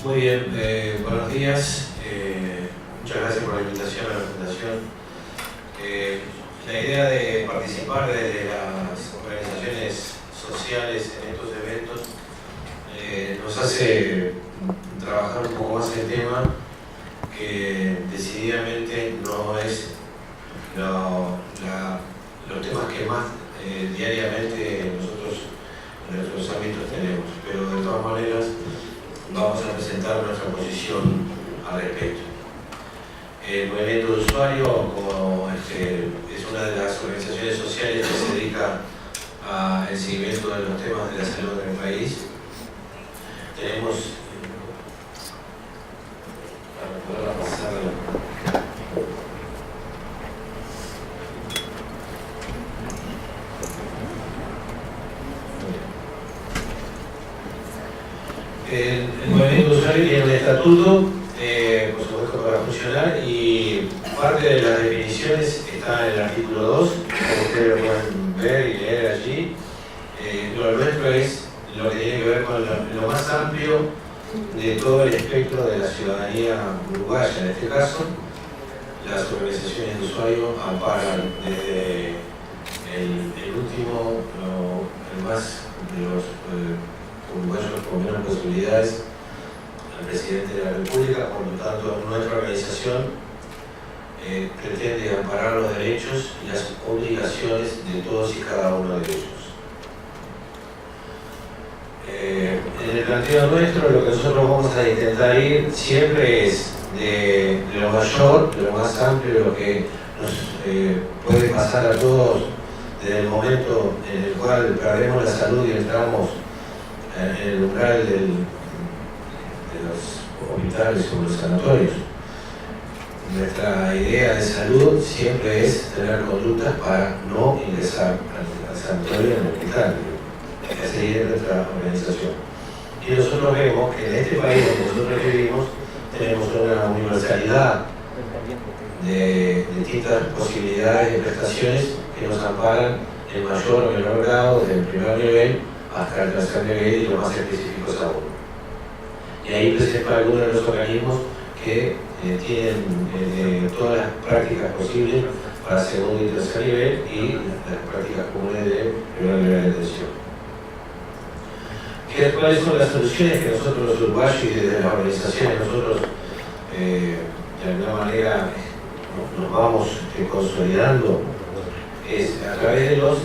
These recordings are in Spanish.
Muy bien, buenos días. Muchas gracias por la invitación a la Fundación. La idea de participar desde las organizaciones sociales en estos eventos nos hace trabajar un poco más el tema, que decididamente no es los temas que más diariamente nosotros en nuestros ámbitos tenemos, pero de todas maneras vamos a presentar nuestra posición al respecto. El movimiento de usuario, como es una de las organizaciones sociales que se dedica al seguimiento de los temas de la salud en el país, tenemos para poder pasar el movimiento de usuario tiene un estatuto, por supuesto, para funcionar, y parte de las definiciones está en el artículo 2, como ustedes lo pueden ver y leer allí. Lo nuestro es lo que tiene que ver con lo más amplio de todo el espectro de la ciudadanía uruguaya. En este caso, las organizaciones de usuarios amparan desde el último, el más de los uruguayos con menos posibilidades, al presidente de la República. Por lo tanto, nuestra organización pretende amparar los derechos y las obligaciones de todos y cada uno de ellos. En el planteo nuestro, lo que nosotros vamos a intentar ir siempre es de lo mayor, de lo más amplio, de lo que nos puede pasar a todos desde el momento en el cual perdemos la salud y entramos en el umbral de los hospitales o los sanatorios. Nuestra idea de salud siempre es tener conductas para no ingresar al sanatorio en el hospital. Esa es nuestra organización. Y nosotros vemos que en este país donde nosotros vivimos tenemos una universalidad de distintas posibilidades de prestaciones que nos amparan en mayor o menor grado, desde el primer nivel hasta el tercer nivel y los más específicos aún. Y ahí presento algunos de los organismos que tienen todas las prácticas posibles para segundo y tercer nivel y las prácticas comunes de primer nivel de atención. ¿Cuáles son las soluciones que nosotros los uruguayos y desde las organizaciones nosotros de alguna manera nos vamos consolidando? Es a través de las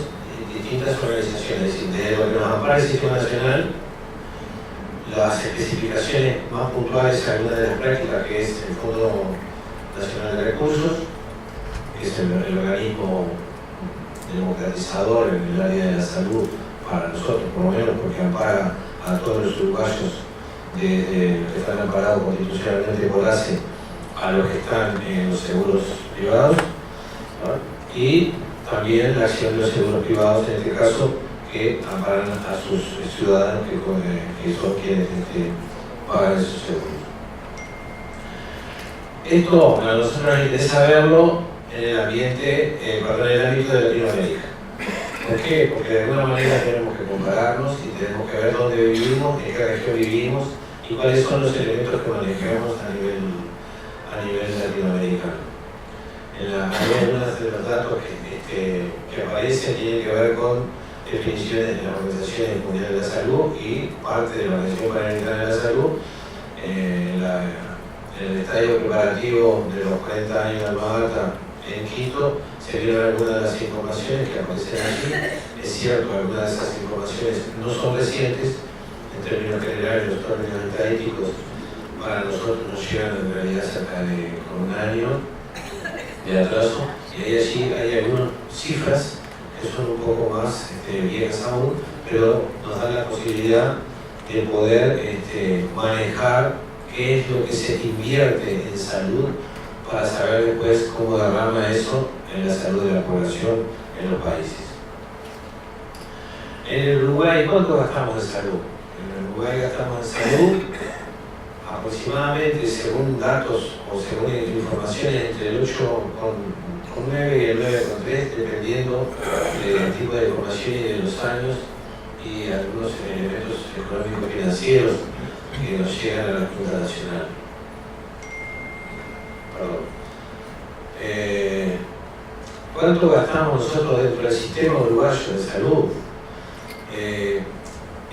distintas organizaciones, desde lo que nos ampara el Sistema Nacional, las especificaciones más puntuales, algunas de las prácticas, que es el Fondo Nacional de Recursos, que es el organismo democratizador en el área de la salud para nosotros, por lo menos, porque ampara a todos los uruguayos que están amparados constitucionalmente por ACE, a los que están en los seguros privados, ¿no? Y también la acción de los seguros privados, en este caso, que amparan a sus ciudadanos que son quienes pagan esos seguros. Esto a nosotros nos interesa verlo en el ambiente, en el ámbito de Latinoamérica. ¿Por qué? Porque de alguna manera tenemos que compararnos y tenemos que ver dónde vivimos, en qué región vivimos y cuáles son los elementos que manejamos a nivel latinoamericano. Hay algunos de los datos que aparecen tienen que ver con definiciones de la Organización Mundial de la Salud y parte de la Organización Panamericana de la Salud. En el estadio preparativo de los 40 años de Alma Ata en Quito se vieron algunas de las informaciones que aparecen allí. Es cierto, algunas de esas informaciones no son recientes, en términos generales los términos estadísticos para nosotros nos llegan en realidad cerca de con un año de atraso, y allí hay algunas cifras que son un poco más viejas aún, pero nos dan la posibilidad de poder manejar qué es lo que se invierte en salud para saber después cómo derrama eso en la salud de la población en los países. En el Uruguay, ¿cuánto gastamos en salud? En el Uruguay gastamos en salud aproximadamente, según datos o según informaciones, entre el 8,9 y el 9,3, dependiendo del tipo de información y de los años y algunos elementos económicos financieros que nos llegan a la Junta Nacional. Perdón. ¿Cuánto gastamos nosotros dentro del sistema uruguayo de salud?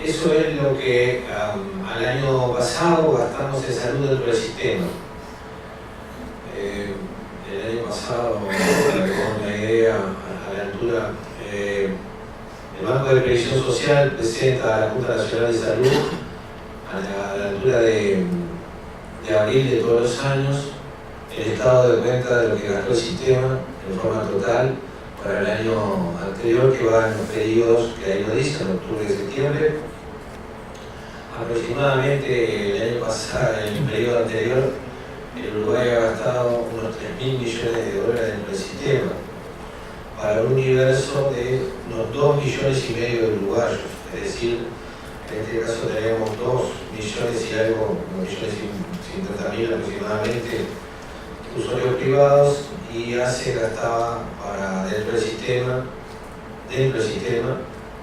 Eso es lo que al año pasado gastamos en salud dentro del sistema. El año pasado, para que tengan una idea, a la altura, el Banco de Previsión Social presenta a la Junta Nacional de Salud a la altura de abril de todos los años el estado de cuenta de lo que gastó el sistema en forma total para el año anterior, que va en los periodos que ahí lo dicen, octubre y septiembre. Aproximadamente el año pasado, en el periodo anterior, el Uruguay ha gastado unos 3.000 millones de dólares dentro del sistema, para un universo de unos 2,5 millones de uruguayos. Es decir, en este caso tenemos 2 millones y algo, 1.150.000 aproximadamente, usuarios privados, y ACE gastaba para dentro del sistema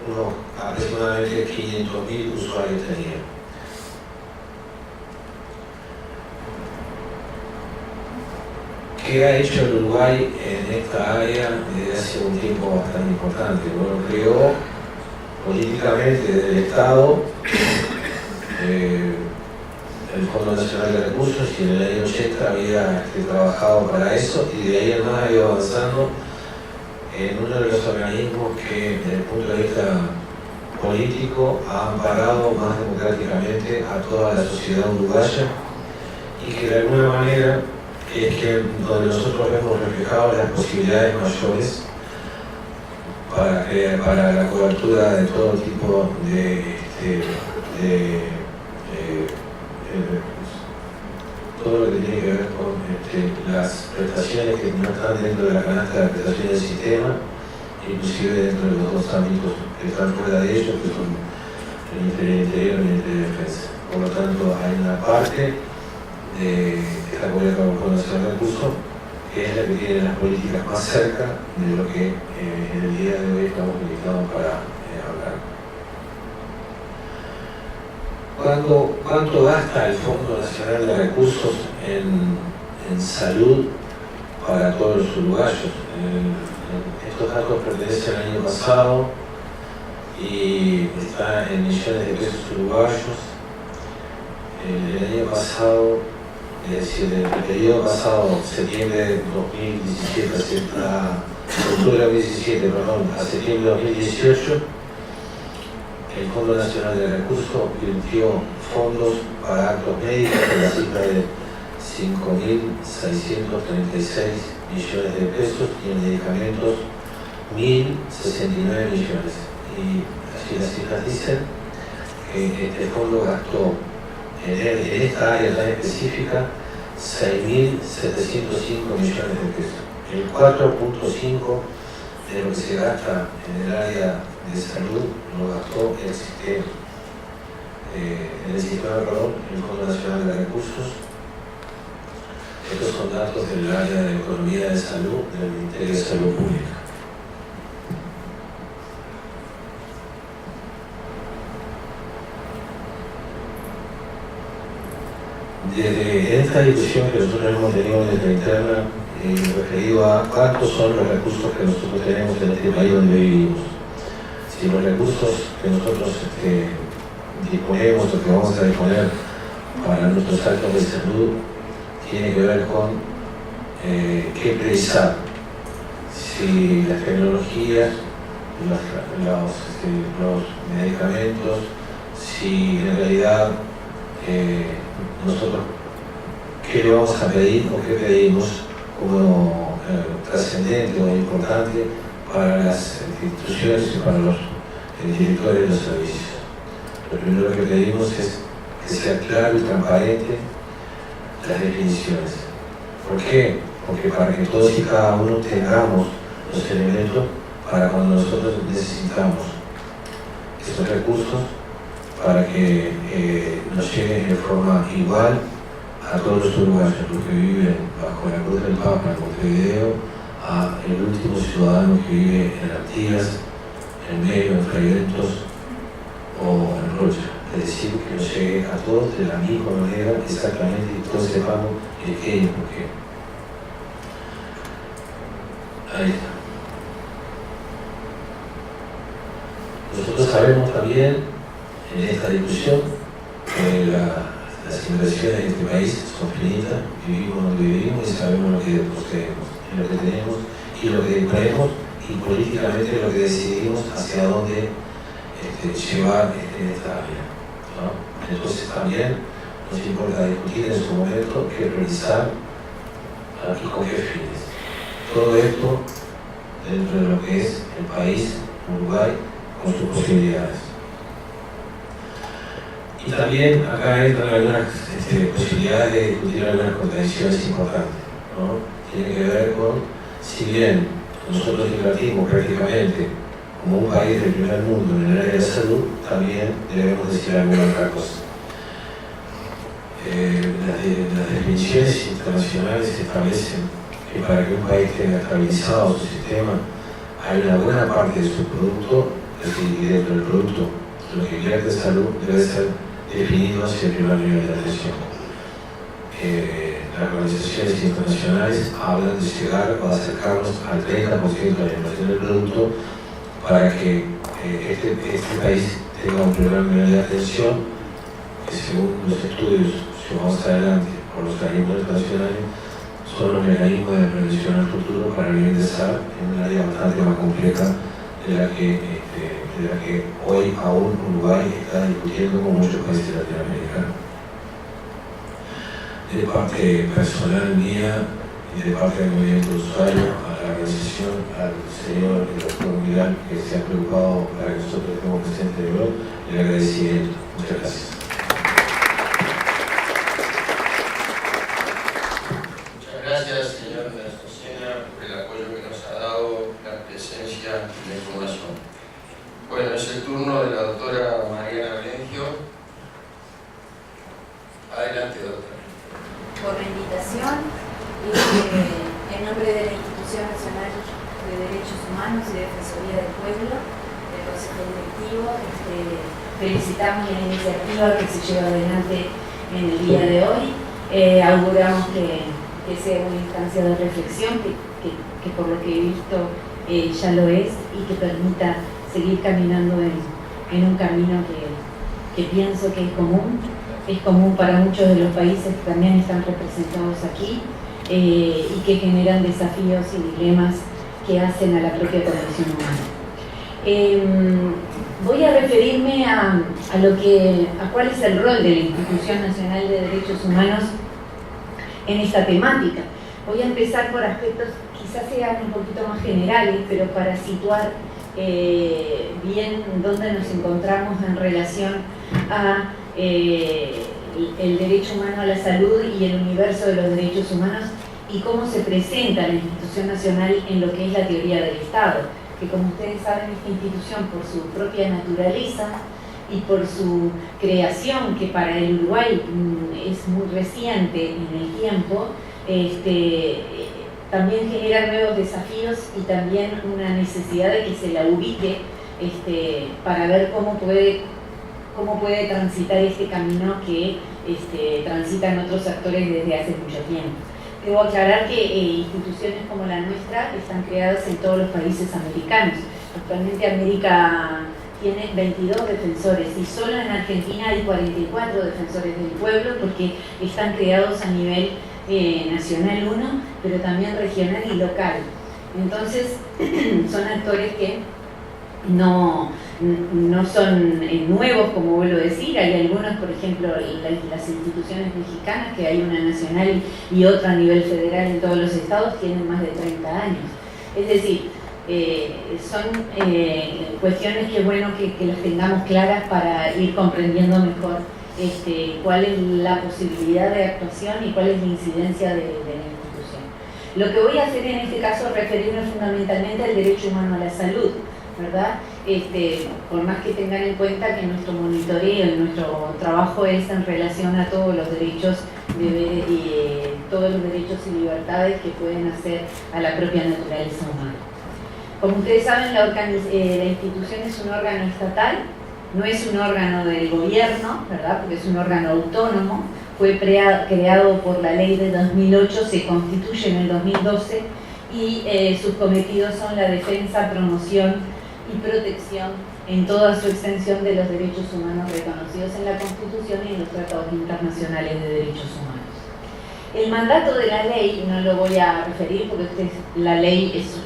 unos aproximadamente 500.000 usuarios tenían. ¿Qué ha hecho el Uruguay en esta área desde hace un tiempo bastante importante? Bueno, creó políticamente desde el Estado el Fondo Nacional de Recursos, y en el año 80 había trabajado para eso, y de ahí en más ha ido avanzando en uno de los organismos que, desde el punto de vista político, ha amparado más democráticamente a toda la sociedad uruguaya, y que de alguna manera es que donde nosotros vemos reflejadas las posibilidades mayores para la cobertura de todo tipo de todo lo que tiene que ver con las prestaciones que no están dentro de la canasta de prestaciones del sistema, inclusive dentro de los dos ámbitos que están fuera de ellos, que son el interior y el de defensa. Por lo tanto, hay una parte de esta cubierta con Fondo Nacional de Recursos que es la que tiene las políticas más cerca de lo que en el día de hoy estamos utilizados para hablar. ¿Cuánto gasta el Fondo Nacional de Recursos en salud para todos los uruguayos? Estos datos pertenecen al año pasado y están en millones de pesos uruguayos. El año pasado, es decir, el periodo pasado, septiembre de 2017 octubre de 2017, a septiembre de 2018, el Fondo Nacional de Recursos invirtió fondos para actos médicos en la cifra de 5.636 millones de pesos, y en medicamentos 1.069 millones. Y así las cifras dicen que este fondo gastó en esta área tan específica 6.705 millones de pesos. El 4.5% de lo que se gasta en el área de salud lo gastó el Fondo Nacional de Recursos. Estos son datos del área de Economía de Salud del Ministerio de Salud Pública. Desde esta discusión que nosotros hemos tenido desde la interna, referido a cuántos son los recursos que nosotros tenemos en este país donde vivimos. Si los recursos que nosotros disponemos o que vamos a disponer para nuestros actos de salud tiene que ver con qué priorizar. Si las tecnologías, los medicamentos, si en realidad nosotros qué le vamos a pedir o qué pedimos como trascendente o importante para las instituciones y para los directores de los servicios. Lo primero que pedimos es que sea claro y transparente las definiciones. ¿Por qué? Porque para que todos y cada uno tengamos los elementos para cuando nosotros necesitamos esos recursos, para que nos lleguen de forma igual a todos los uruguayos, los que viven bajo la Cruz del Papa en Montevideo, a el último ciudadano que vive en Artigas, en Medio, en Fray Bentos, o en rocha, es decir, que nos llegue a todos de la misma manera exactamente y todos sepamos el qué y el por qué. Ahí está. Nosotros sabemos también en esta discusión que las inversiones en este país son finitas, vivimos donde vivimos y sabemos lo que poseemos, y lo que tenemos y lo que disponemos y políticamente lo que decidimos hacia dónde llevar esta área, ¿no? Entonces también nos importa discutir en su momento qué priorizar y con qué fines. Todo esto dentro de lo que es el país, Uruguay, con sus posibilidades. Y también acá entran algunas posibilidades de discutir algunas contradicciones importantes, ¿no? Tiene que ver con, si bien nosotros invertimos prácticamente como un país del primer mundo en el área de salud, también debemos decir alguna otra cosa. Las definiciones internacionales establecen que para que un país tenga estabilizado su sistema, hay una buena parte de su producto, y dentro del producto, lo que invierte en salud debe ser definido hacia el primer nivel de atención. Las organizaciones internacionales hablan de llegar o de acercarnos al 30% de la inversión del producto para que este país tenga un primer nivel de atención que, según los estudios llevados adelante por los organismos internacionales, son los mecanismos de prevención al futuro para el bien de salud en un área bastante más compleja de la que hoy aún Uruguay está discutiendo con muchos países latinoamericanos. De parte personal mía y de parte del movimiento de usuarios, a la organización, al señor doctor Miguel, que se ha preocupado para que nosotros estemos presentes hoy, le agradecimiento. Muchas gracias. Muchas gracias, señor Benastocena, por el apoyo que nos ha dado, la presencia y la información. Bueno, es el turno de la doctora Mariana Benegio. Adelante, doctora. Por la invitación, en nombre de la Institución Nacional de Derechos Humanos y Defensoría del Pueblo, del Consejo Directivo, felicitamos la iniciativa que se lleva adelante en el día de hoy. Auguramos que sea una instancia de reflexión, que por lo que he visto ya lo es, y que permita seguir caminando en un camino que pienso que es común para muchos de los países que también están representados aquí, y que generan desafíos y dilemas que hacen a la propia condición humana. Voy a referirme a cuál es el rol de la Institución Nacional de Derechos Humanos en esta temática. Voy a empezar por aspectos quizás sean un poquito más generales, pero para situar bien dónde nos encontramos en relación a el derecho humano a la salud y el universo de los derechos humanos y cómo se presenta la Institución Nacional en lo que es la teoría del Estado, que como ustedes saben, esta institución, por su propia naturaleza y por su creación, que para el Uruguay es muy reciente en el tiempo, también genera nuevos desafíos y también una necesidad de que se la ubique para ver cómo puede transitar este camino que transitan otros actores desde hace mucho tiempo. Debo aclarar que instituciones como la nuestra están creadas en todos los países americanos. Actualmente América tiene 22 defensores y solo en Argentina hay 44 defensores del pueblo, porque están creados a nivel nacional uno, pero también regional y local. Entonces son actores que no son nuevos, como vuelvo a decir. Hay algunos, por ejemplo, las instituciones mexicanas, que hay una nacional y otra a nivel federal en todos los estados, tienen más de 30 años. Es decir, son cuestiones que es bueno que las tengamos claras para ir comprendiendo mejor cuál es la posibilidad de actuación y cuál es la incidencia de la institución. Lo que voy a hacer en este caso es referirme fundamentalmente al derecho humano a la salud, ¿verdad? Por más que tengan en cuenta que nuestro monitoreo y nuestro trabajo es en relación a todos los derechos todos los derechos y libertades que pueden hacer a la propia naturaleza humana. Como ustedes saben, la institución es un órgano estatal no es un órgano del gobierno, ¿verdad? Porque es un órgano autónomo, fue creado por la ley de 2008, se constituye en el 2012 y sus cometidos son la defensa, promoción y protección en toda su extensión de los derechos humanos reconocidos en la Constitución y en los tratados internacionales de derechos humanos. El mandato de la ley, no lo voy a referir porque la ley es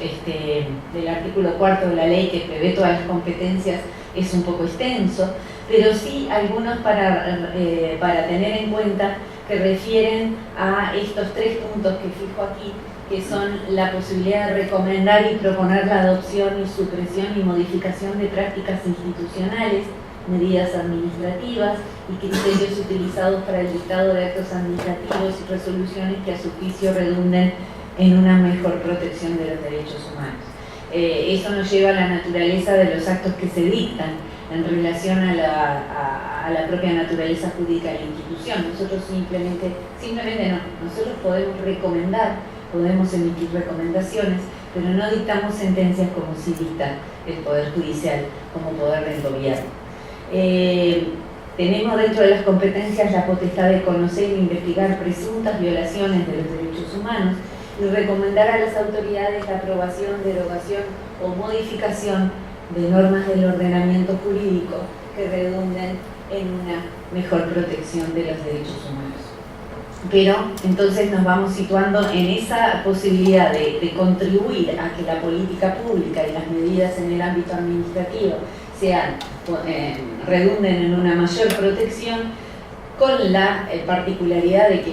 del artículo 4 de la ley que prevé todas las competencias, es un poco extenso, pero sí algunos para tener en cuenta que refieren a estos 3 puntos que fijo aquí, que son la posibilidad de recomendar y proponer la adopción y supresión y modificación de prácticas institucionales, medidas administrativas y criterios utilizados para el dictado de actos administrativos y resoluciones que a su juicio redunden en una mejor protección de los derechos humanos. Eso nos lleva a la naturaleza de los actos que se dictan en relación a la propia naturaleza jurídica de la institución. Nosotros nosotros podemos recomendar, podemos emitir recomendaciones, pero no dictamos sentencias como si dicta el Poder Judicial, como poder del gobierno. Tenemos dentro de las competencias la potestad de conocer e investigar presuntas violaciones de los derechos humanos y recomendar a las autoridades la aprobación, derogación o modificación de normas del ordenamiento jurídico que redunden en una mejor protección de los derechos humanos. Pero entonces nos vamos situando en esa posibilidad de contribuir a que la política pública y las medidas en el ámbito administrativo redunden en una mayor protección, con la particularidad de que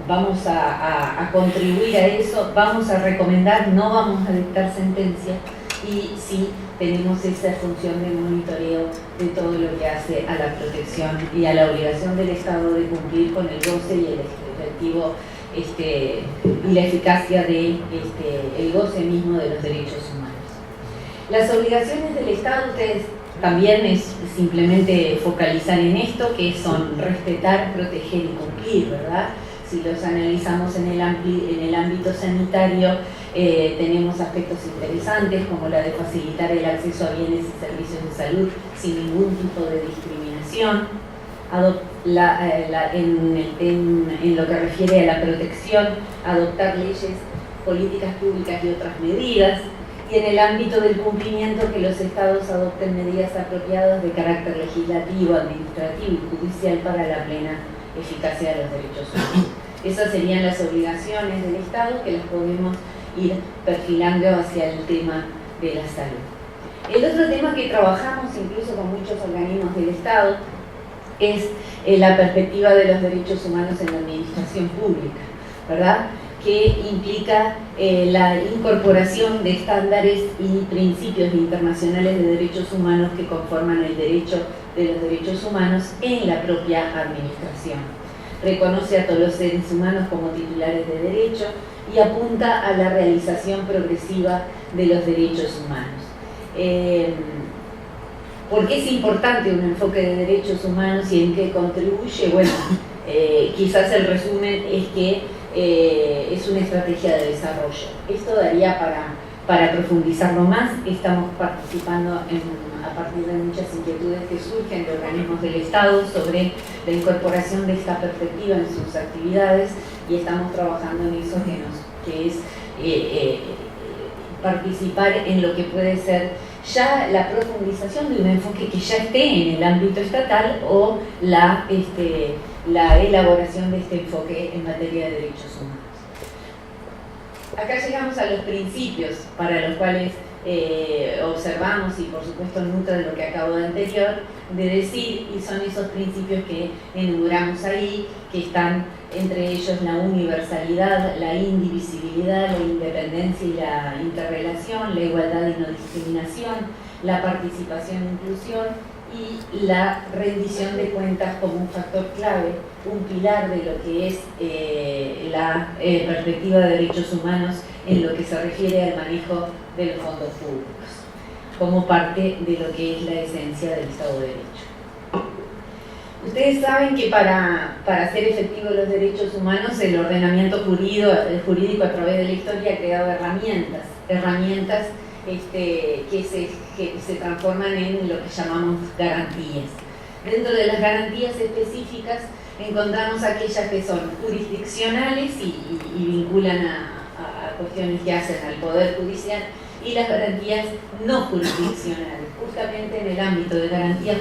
vamos a contribuir a eso, vamos a recomendar, no vamos a dictar sentencia, y sí tenemos esa función de monitoreo de todo lo que hace a la protección y a la obligación del Estado de cumplir con el goce y el efectivo y la eficacia del el goce mismo de los derechos humanos. Las obligaciones del Estado, ustedes también es simplemente focalizar en esto, que son respetar, proteger y cumplir, ¿verdad? Si los analizamos en el ámbito sanitario, tenemos aspectos interesantes como la de facilitar el acceso a bienes y servicios de salud sin ningún tipo de discriminación, en lo que refiere a la protección, adoptar leyes, políticas públicas y otras medidas, y en el ámbito del cumplimiento que los estados adopten medidas apropiadas de carácter legislativo, administrativo y judicial para la plena eficacia de los derechos humanos. Esas serían las obligaciones del Estado, que las podemos ir perfilando hacia el tema de la salud. El otro tema que trabajamos incluso con muchos organismos del Estado es la perspectiva de los derechos humanos en la administración pública, ¿verdad? Que implica la incorporación de estándares y principios internacionales de derechos humanos que conforman el derecho de los derechos humanos en la propia administración. Reconoce a todos los seres humanos como titulares de derecho y apunta a la realización progresiva de los derechos humanos. ¿Por qué es importante un enfoque de derechos humanos y en qué contribuye? Bueno, quizás el resumen es que es una estrategia de desarrollo. Esto daría para profundizarlo más. Estamos participando a partir de muchas inquietudes que surgen de organismos del Estado sobre la incorporación de esta perspectiva en sus actividades, y estamos trabajando en eso que es participar en lo que puede ser ya la profundización de un enfoque que ya esté en el ámbito estatal o la elaboración de este enfoque en materia de derechos humanos. Acá llegamos a los principios para los cuales observamos, y por supuesto nutre de lo que acabo de decir, y son esos principios que enumeramos ahí, que están entre ellos la universalidad, la indivisibilidad, la independencia y la interrelación, la igualdad y no discriminación, la participación e inclusión, y la rendición de cuentas como un factor clave, un pilar de lo que es la perspectiva de derechos humanos en lo que se refiere al manejo de los fondos públicos, como parte de lo que es la esencia del Estado de Derecho. Ustedes saben que para hacer efectivos los derechos humanos, el ordenamiento jurídico a través de la historia ha creado herramientas que se transforman en lo que llamamos garantías. Dentro de las garantías específicas encontramos aquellas que son jurisdiccionales y vinculan a cuestiones que hacen al Poder Judicial, y las garantías no jurisdiccionales. Justamente en el ámbito de garantías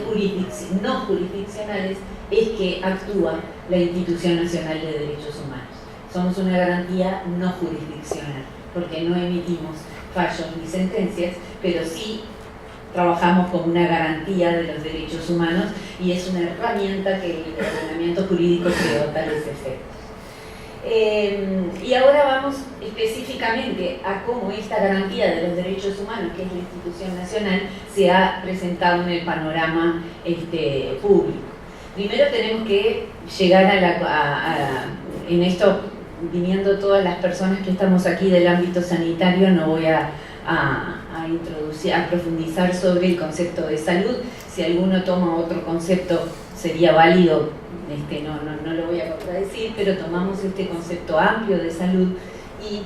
no jurisdiccionales es que actúa la Institución Nacional de Derechos Humanos. Somos una garantía no jurisdiccional, porque no emitimos fallos ni sentencias, pero sí trabajamos como una garantía de los derechos humanos y es una herramienta que el ordenamiento jurídico creó tales efectos. Y ahora vamos específicamente a cómo esta garantía de los derechos humanos, que es la institución nacional, se ha presentado en el panorama público. Primero tenemos que llegar en esto, viniendo todas las personas que estamos aquí del ámbito sanitario, no voy a profundizar sobre el concepto de salud. Si alguno toma otro concepto sería válido, no lo voy a contradecir, pero tomamos este concepto amplio de salud y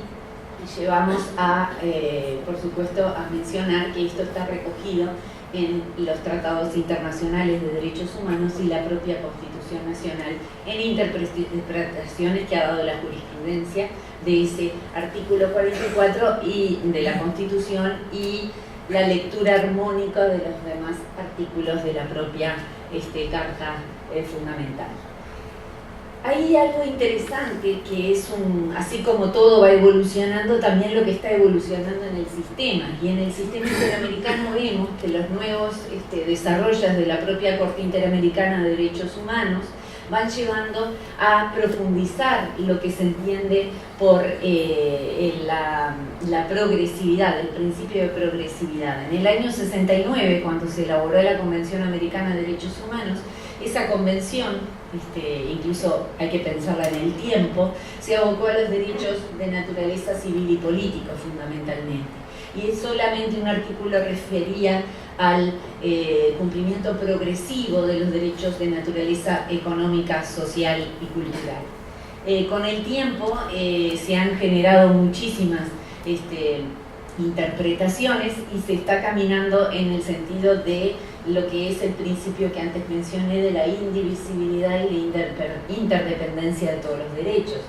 llevamos por supuesto, a mencionar que esto está recogido en los tratados internacionales de derechos humanos y la propia Constitución Nacional, en interpretaciones que ha dado la jurisprudencia de ese artículo 44 y de la Constitución, y la lectura armónica de los demás artículos de la propia Carta Fundamental. Hay algo interesante que es así como todo va evolucionando, también lo que está evolucionando en el sistema. Y en el sistema interamericano vemos que los nuevos desarrollos de la propia Corte Interamericana de Derechos Humanos van llevando a profundizar lo que se entiende por la progresividad, el principio de progresividad. En el año 69, cuando se elaboró la Convención Americana de Derechos Humanos, esa convención, incluso hay que pensarla en el tiempo, se abocó a los derechos de naturaleza civil y política fundamentalmente. Y solamente un artículo refería al cumplimiento progresivo de los derechos de naturaleza económica, social y cultural. Con el tiempo se han generado muchísimas interpretaciones y se está caminando en el sentido de lo que es el principio que antes mencioné de la indivisibilidad y la interdependencia de todos los derechos.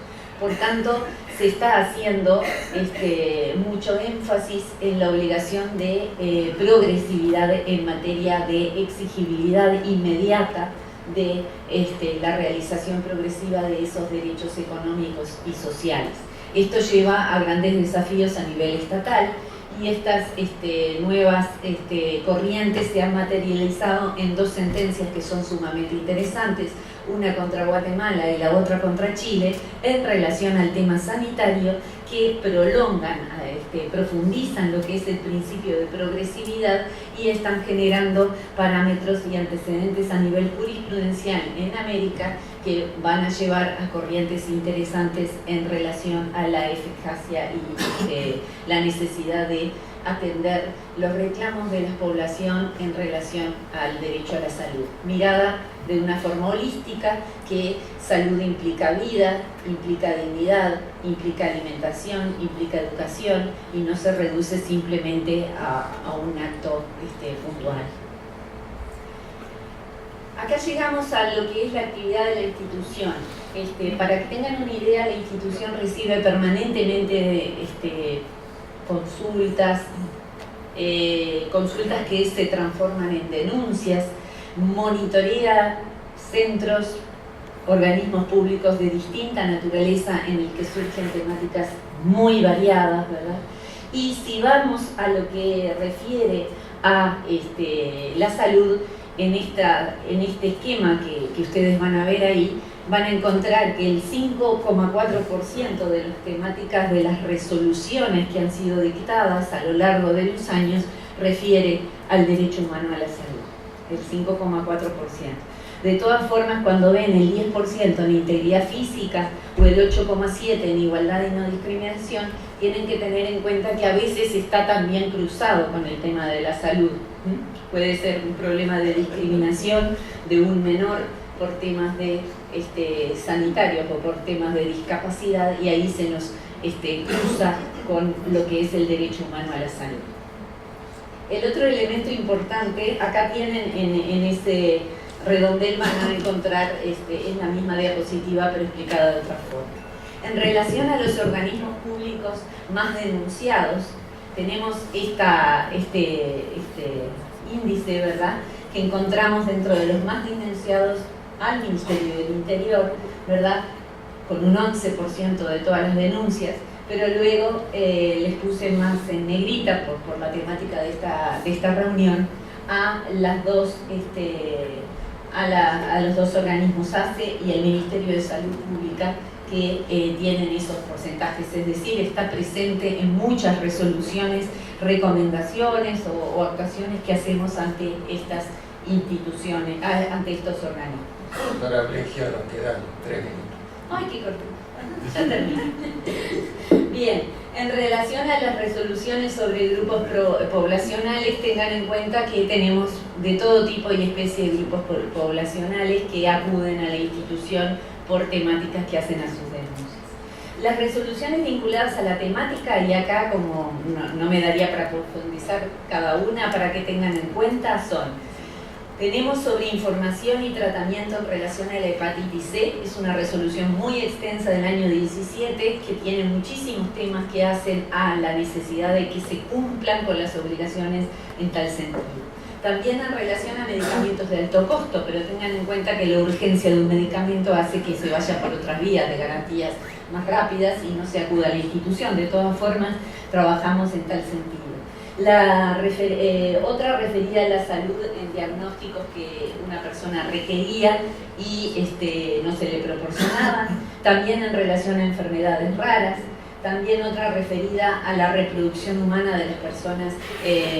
Por tanto, se está haciendo mucho énfasis en la obligación de progresividad en materia de exigibilidad inmediata de la realización progresiva de esos derechos económicos y sociales. Esto lleva a grandes desafíos a nivel estatal, y estas nuevas corrientes se han materializado en dos sentencias que son sumamente interesantes, una contra Guatemala y la otra contra Chile, en relación al tema sanitario, que prolongan, profundizan lo que es el principio de progresividad y están generando parámetros y antecedentes a nivel jurisprudencial en América que van a llevar a corrientes interesantes en relación a la eficacia y la necesidad de atender los reclamos de la población en relación al derecho a la salud. Mirada de una forma holística, que salud implica vida, implica dignidad, implica alimentación, implica educación, y no se reduce simplemente a un acto puntual. Acá llegamos a lo que es la actividad de la institución. Para que tengan una idea, la institución recibe permanentemente consultas que se transforman en denuncias, monitorea centros, organismos públicos de distinta naturaleza en el que surgen temáticas muy variadas, ¿verdad? Y si vamos a lo que refiere a la salud, en este esquema que ustedes van a ver ahí, van a encontrar que el 5,4% de las temáticas de las resoluciones que han sido dictadas a lo largo de los años refiere al derecho humano a la salud, el 5,4%. De todas formas, cuando ven el 10% en integridad física o el 8,7% en igualdad y no discriminación, tienen que tener en cuenta que a veces está también cruzado con el tema de la salud. Puede ser un problema de discriminación de un menor por temas de sanitarios o por temas de discapacidad, y ahí se nos cruza con lo que es el derecho humano a la salud. El otro elemento importante, acá tienen en ese redondel, van a encontrar, es la misma diapositiva pero explicada de otra forma. En relación a los organismos públicos más denunciados, tenemos este índice, ¿verdad?, que encontramos dentro de los más denunciados al Ministerio del Interior, ¿verdad?, con un 11% de todas las denuncias, pero luego les puse más en negrita por la temática de esta reunión a los dos organismos ACE y el Ministerio de Salud Pública, que tienen esos porcentajes, es decir, está presente en muchas resoluciones, recomendaciones o actuaciones que hacemos ante estas instituciones, ante estos organismos. Para Bregio nos quedan 3 minutos. Ay, qué corto. Ya terminé. Bien, en relación a las resoluciones sobre grupos poblacionales, tengan en cuenta que tenemos de todo tipo y especie de grupos poblacionales que acuden a la institución por temáticas que hacen a sus denuncias. Las resoluciones vinculadas a la temática, y acá como no me daría para profundizar cada una para que tengan en cuenta, tenemos sobre información y tratamiento en relación a la hepatitis C, es una resolución muy extensa del año 17 que tiene muchísimos temas que hacen a la necesidad de que se cumplan con las obligaciones en tal sentido. También en relación a medicamentos de alto costo, pero tengan en cuenta que la urgencia de un medicamento hace que se vaya por otras vías de garantías más rápidas y no se acuda a la institución. De todas formas, trabajamos en tal sentido. Otra referida a la salud en diagnósticos que una persona requería y no se le proporcionaban. También en relación a enfermedades raras. También otra referida a la reproducción humana de las personas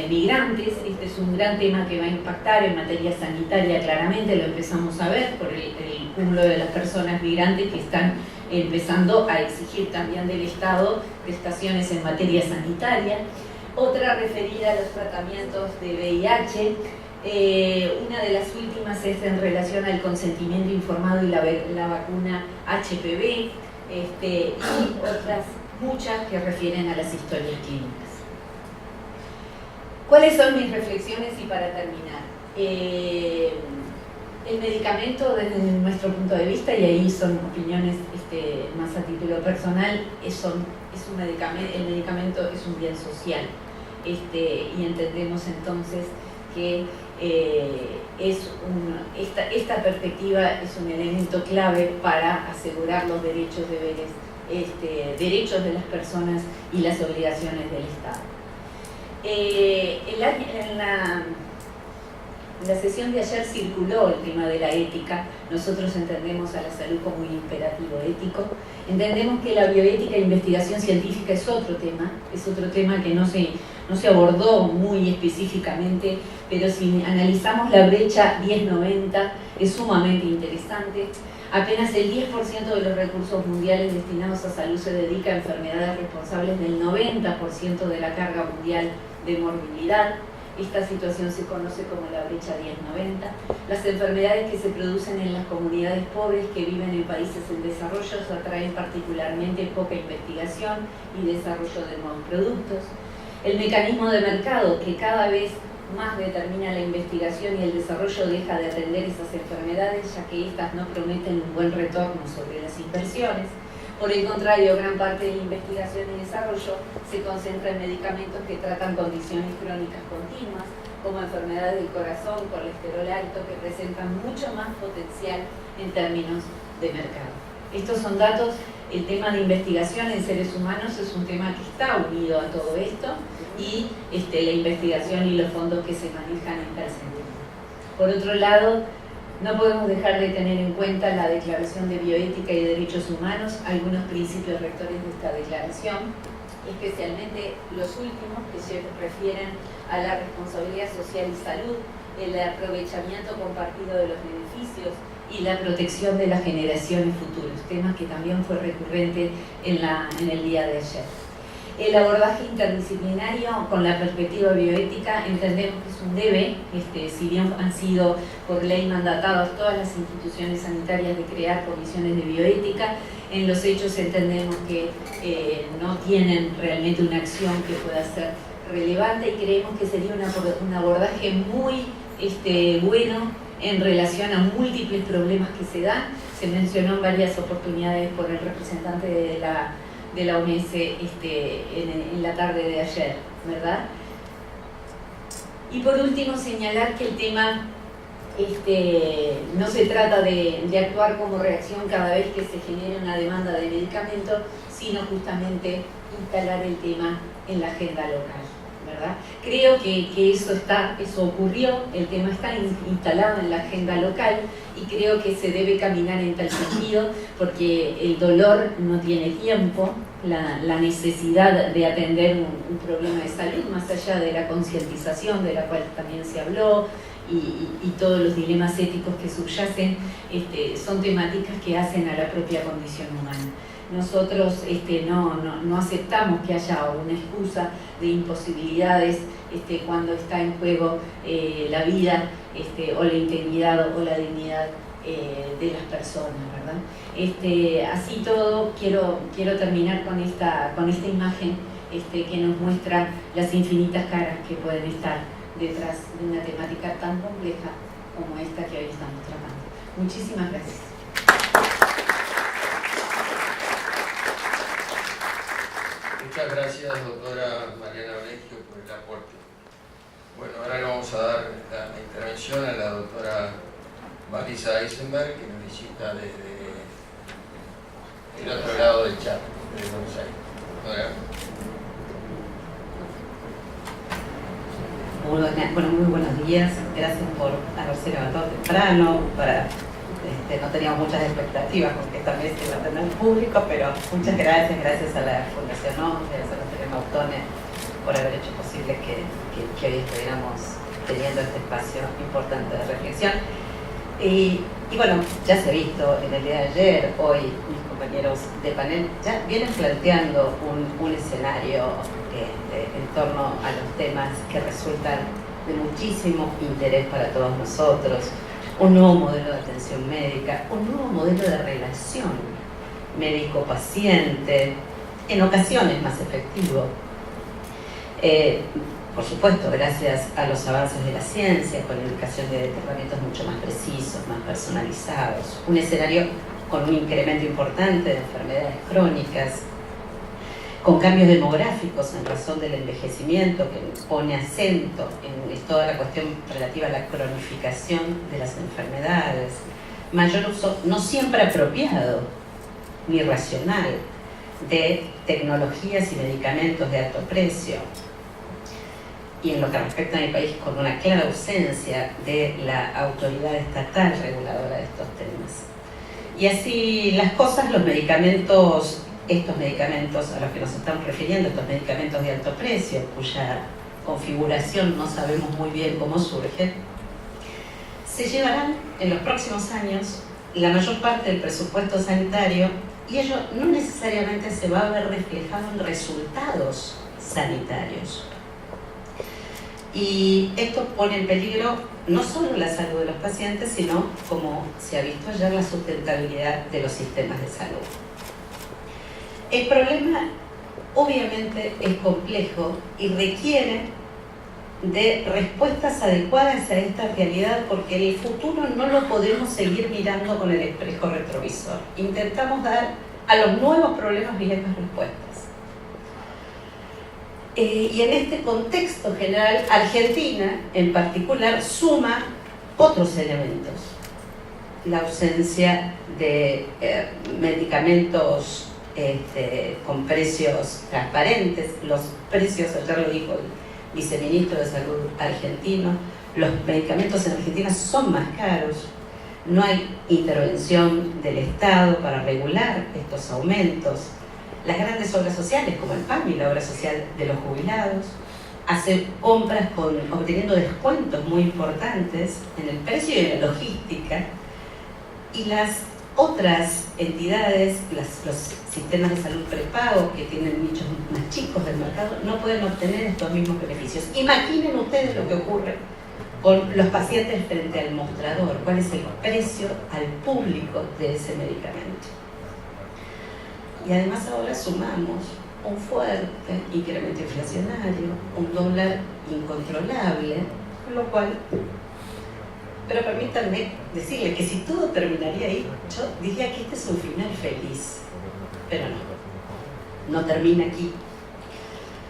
migrantes. Este es un gran tema que va a impactar en materia sanitaria, claramente, lo empezamos a ver por el cúmulo de las personas migrantes que están empezando a exigir también del Estado prestaciones en materia sanitaria. Otra referida a los tratamientos de VIH. Una de las últimas es en relación al consentimiento informado y la vacuna HPV. Y otras muchas que refieren a las historias clínicas. ¿Cuáles son mis reflexiones y para terminar? El medicamento desde nuestro punto de vista, y ahí son opiniones más a título personal, el medicamento es un bien social, y entendemos entonces que esta perspectiva es un elemento clave para asegurar los derechos, deberes, derechos de las personas y las obligaciones del Estado. En la sesión de ayer circuló el tema de la ética. Nosotros entendemos a la salud como un imperativo ético. Entendemos que la bioética e investigación científica es otro tema que no se abordó muy específicamente, pero si analizamos la brecha 10-90 es sumamente interesante. Apenas el 10% de los recursos mundiales destinados a salud se dedica a enfermedades responsables del 90% de la carga mundial de morbilidad. Esta situación se conoce como la brecha 10-90. Las enfermedades que se producen en las comunidades pobres que viven en países en desarrollo atraen particularmente poca investigación y desarrollo de nuevos productos. El mecanismo de mercado que cada vez más determina la investigación y el desarrollo deja de atender esas enfermedades, ya que éstas no prometen un buen retorno sobre las inversiones. Por el contrario, gran parte de la investigación y desarrollo se concentra en medicamentos que tratan condiciones crónicas continuas, como enfermedades del corazón, colesterol alto, que presentan mucho más potencial en términos de mercado. Estos son datos. El tema de investigación en seres humanos es un tema que está unido a todo esto y la investigación y los fondos que se manejan en tal sentido. Por otro lado, no podemos dejar de tener en cuenta la Declaración de Bioética y Derechos Humanos, algunos principios rectores de esta declaración, especialmente los últimos que se refieren a la responsabilidad social y salud, el aprovechamiento compartido de los beneficios y la protección de las generaciones futuras, temas que también fue recurrente en el día de ayer. El abordaje interdisciplinario con la perspectiva bioética entendemos que es un debe, si bien han sido por ley mandatadas todas las instituciones sanitarias de crear comisiones de bioética, en los hechos entendemos que no tienen realmente una acción que pueda ser relevante y creemos que sería un abordaje muy bueno en relación a múltiples problemas que se dan. Se mencionó en varias oportunidades por el representante de la OMS en la tarde de ayer, ¿verdad? Y por último señalar que el tema no se trata de actuar como reacción cada vez que se genere una demanda de medicamento, sino justamente instalar el tema en la agenda local, ¿verdad? Creo que eso ocurrió, el tema está instalado en la agenda local y creo que se debe caminar en tal sentido porque el dolor no tiene tiempo, la necesidad de atender un problema de salud, más allá de la concientización de la cual también se habló, y todos los dilemas éticos que subyacen, son temáticas que hacen a la propia condición humana. Nosotros no aceptamos que haya una excusa de imposibilidades cuando está en juego la vida o la integridad o la dignidad de las personas, ¿verdad? Así todo, quiero terminar con esta imagen que nos muestra las infinitas caras que pueden estar detrás de una temática tan compleja como esta que hoy estamos tratando. Muchísimas gracias. Muchas gracias, doctora Mariana Blegio, por el aporte. Bueno, ahora le vamos a dar la intervención a la doctora Marisa Eisenberg, que nos visita desde el otro lado del chat, de Buenos Aires. Doctora. Bueno, muy buenos días, gracias por haberse levantado temprano, no teníamos muchas expectativas porque esta vez iba a tener público, pero muchas gracias a la Fundación ONCE, a la Teresa Mautone por haber hecho posible que hoy estuviéramos teniendo este espacio importante de reflexión. Y bueno, ya se ha visto en el día de ayer, hoy mis compañeros de panel ya vienen planteando un escenario en torno a los temas que resultan de muchísimo interés para todos nosotros. Un nuevo modelo de atención médica, un nuevo modelo de relación médico-paciente, en ocasiones más efectivo. Por supuesto, gracias a los avances de la ciencia, con la indicación de tratamientos mucho más precisos, más personalizados. Un escenario con un incremento importante de enfermedades crónicas, con cambios demográficos en razón del envejecimiento que pone acento en toda la cuestión relativa a la cronificación de las enfermedades, mayor uso no siempre apropiado ni racional de tecnologías y medicamentos de alto precio, y en lo que respecta a mi país con una clara ausencia de la autoridad estatal reguladora de estos temas. Y así las cosas, estos medicamentos a los que nos estamos refiriendo, estos medicamentos de alto precio, cuya configuración no sabemos muy bien cómo surge, se llevarán en los próximos años la mayor parte del presupuesto sanitario y ello no necesariamente se va a ver reflejado en resultados sanitarios. Y esto pone en peligro no solo la salud de los pacientes, sino, como se ha visto ayer, la sustentabilidad de los sistemas de salud. El problema obviamente es complejo y requiere de respuestas adecuadas a esta realidad, porque el futuro no lo podemos seguir mirando con el espejo retrovisor. Intentamos dar a los nuevos problemas viejas respuestas. Y en este contexto general, Argentina en particular suma otros elementos. La ausencia de medicamentos con precios transparentes, los precios, ayer lo dijo el viceministro de Salud argentino, los medicamentos en Argentina son más caros, no hay intervención del Estado para regular estos aumentos. Las grandes obras sociales como el PAMI, la obra social de los jubilados, hace compras obteniendo descuentos muy importantes en el precio y en la logística, y las otras entidades, los sistemas de salud prepago que tienen nichos más chicos del mercado, no pueden obtener estos mismos beneficios. Imaginen ustedes lo que ocurre con los pacientes frente al mostrador, cuál es el precio al público de ese medicamento. Y además ahora sumamos un fuerte incremento inflacionario, un dólar incontrolable, con lo cual, pero permítanme decirles que si todo terminaría ahí, yo diría que este es un final feliz, pero no termina aquí.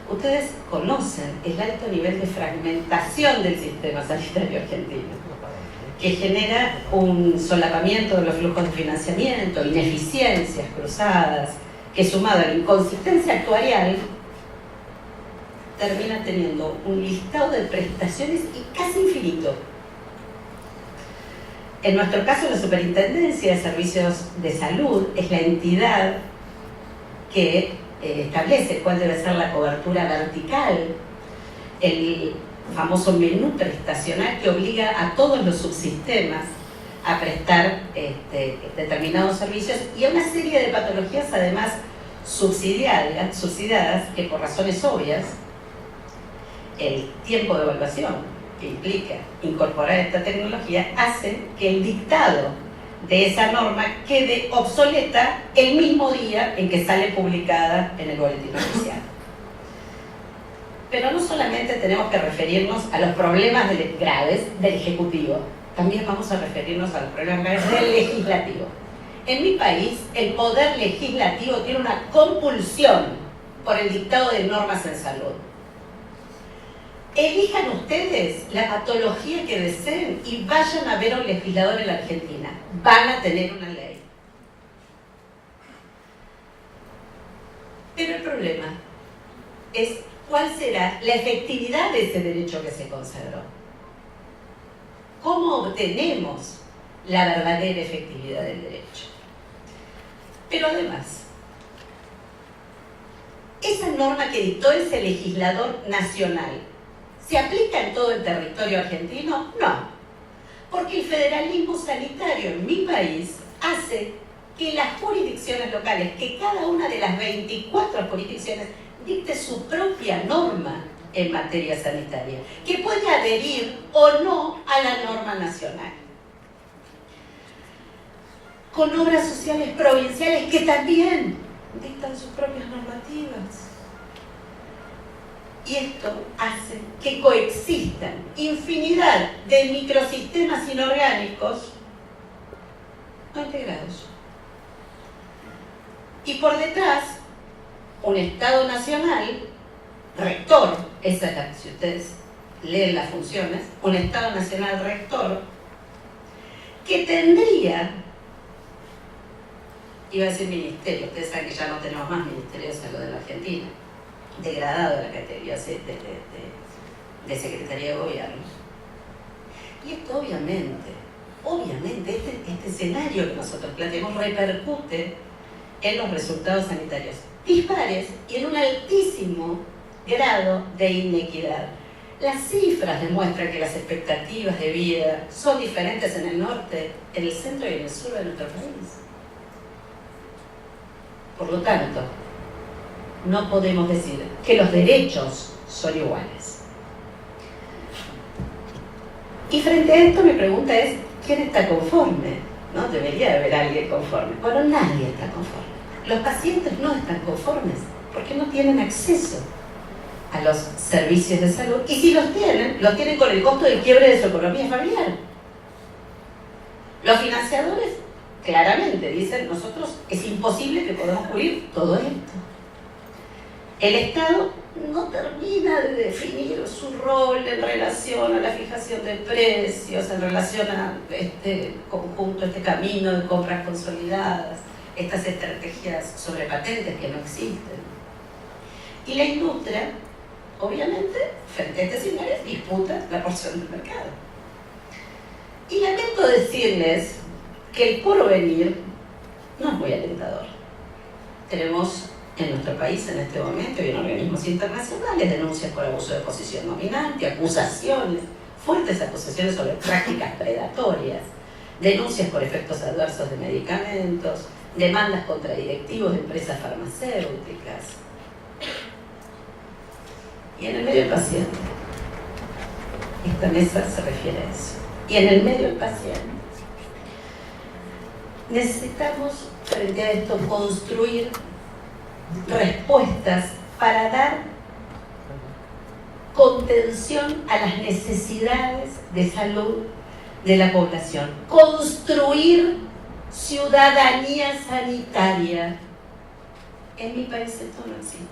Ustedes conocen el alto nivel de fragmentación del sistema sanitario argentino, que genera un solapamiento de los flujos de financiamiento, ineficiencias cruzadas, que sumado a la inconsistencia actuarial, termina teniendo un listado de prestaciones y casi infinito. En nuestro caso, la Superintendencia de Servicios de Salud es la entidad que establece cuál debe ser la cobertura vertical, el famoso menú prestacional que obliga a todos los subsistemas a prestar determinados servicios y a una serie de patologías además subsidiadas que por razones obvias el tiempo de evaluación que implica incorporar esta tecnología hace que el dictado de esa norma quede obsoleta el mismo día en que sale publicada en el boletín oficial. Pero no solamente tenemos que referirnos a los problemas graves del Ejecutivo, también vamos a referirnos a los problemas graves del Legislativo. En mi país, el Poder Legislativo tiene una compulsión por el dictado de normas en salud. Elijan ustedes la patología que deseen y vayan a ver a un legislador en la Argentina. Van a tener una ley. Pero el problema es cuál será la efectividad de ese derecho que se consagró. ¿Cómo obtenemos la verdadera efectividad del derecho? Pero además, esa norma que dictó ese legislador nacional, ¿se aplica en todo el territorio argentino? No, porque el federalismo sanitario en mi país hace que las jurisdicciones locales, que cada una de las 24 jurisdicciones dicte su propia norma en materia sanitaria, que puede adherir o no a la norma nacional. Con obras sociales provinciales que también dictan sus propias normativas. Y esto hace que coexistan infinidad de microsistemas inorgánicos no integrados. Y por detrás, un Estado nacional, rector, esa es la, si ustedes leen las funciones, un Estado nacional rector, que tendría, iba a decir ministerio, ustedes saben que ya no tenemos más Ministerio de Salud en la Argentina, degradado la categoría de Secretaría de Gobierno. Y esto obviamente, este escenario que nosotros planteamos repercute en los resultados sanitarios dispares y en un altísimo grado de inequidad. Las cifras demuestran que las expectativas de vida son diferentes en el norte, en el centro y en el sur de nuestro país. Por lo tanto, no podemos decir que los derechos son iguales. Y frente a esto mi pregunta es, ¿quién está conforme? ¿No? Debería haber alguien conforme. Bueno, nadie está conforme. Los pacientes no están conformes porque no tienen acceso a los servicios de salud. Y si los tienen con el costo del quiebre de su economía familiar. Los financiadores claramente dicen, nosotros es imposible que podamos cubrir todo esto. El Estado no termina de definir su rol en relación a la fijación de precios, en relación a este conjunto, este camino de compras consolidadas, estas estrategias sobre patentes que no existen. Y la industria, obviamente, frente a este escenario, disputa la porción del mercado. Y lamento decirles que el porvenir no es muy alentador. Tenemos en nuestro país en este momento y en organismos internacionales denuncias por abuso de posición dominante, acusaciones, fuertes acusaciones sobre prácticas predatorias, denuncias por efectos adversos de medicamentos, demandas contra directivos de empresas farmacéuticas. Y en el medio del paciente, esta mesa se refiere a eso. Y en el medio del paciente, necesitamos frente a esto construir respuestas para dar contención a las necesidades de salud de la población. Construir ciudadanía sanitaria. En mi país esto no existe.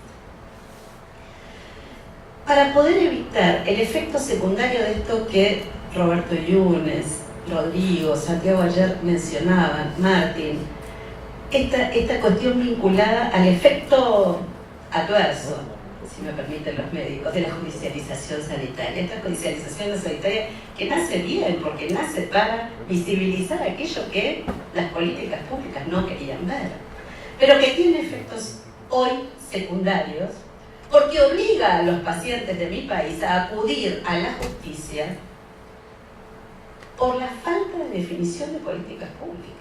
Para poder evitar el efecto secundario de esto que Roberto Yunes, Rodrigo, Santiago ayer mencionaban, Martín, esta cuestión vinculada al efecto adverso, si me permiten los médicos, de la judicialización sanitaria. Esta judicialización sanitaria que nace bien, porque nace para visibilizar aquello que las políticas públicas no querían ver, pero que tiene efectos hoy secundarios, porque obliga a los pacientes de mi país a acudir a la justicia por la falta de definición de políticas públicas.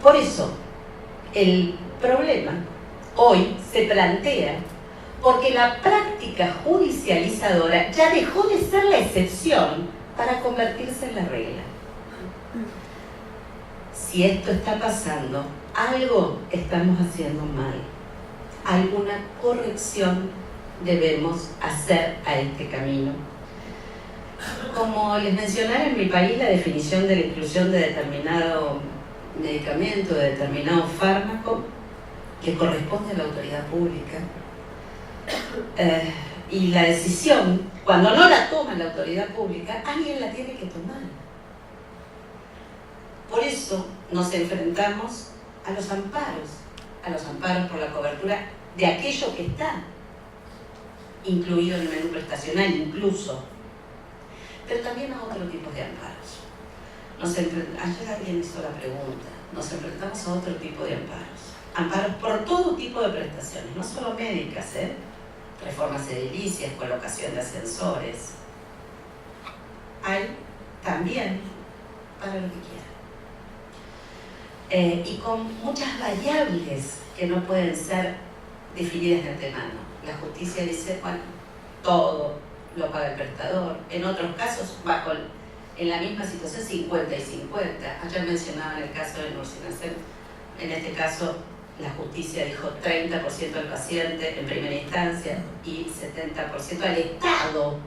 Por eso, el problema hoy se plantea porque la práctica judicializadora ya dejó de ser la excepción para convertirse en la regla. Si esto está pasando, algo estamos haciendo mal. Alguna corrección debemos hacer a este camino. Como les mencionaba, en mi país la definición de la inclusión de determinado medicamento, de determinado fármaco, que corresponde a la autoridad pública, y la decisión, cuando no la toma la autoridad pública, alguien la tiene que tomar. Por eso nos enfrentamos a los amparos por la cobertura de aquello que está incluido en el menú prestacional incluso, pero también a otro tipo de amparos. Ayer alguien hizo la pregunta, nos enfrentamos a otro tipo de amparos por todo tipo de prestaciones, no solo médicas, reformas edilicias, colocación de ascensores, hay también para lo que quieran. Y con muchas variables que no pueden ser definidas de antemano. La justicia dice, bueno, todo lo paga el prestador. En otros casos, en la misma situación, 50 y 50. Ayer mencionaba en el caso de Nursinacén, en este caso la justicia dijo 30% al paciente en primera instancia y 70% al Estado,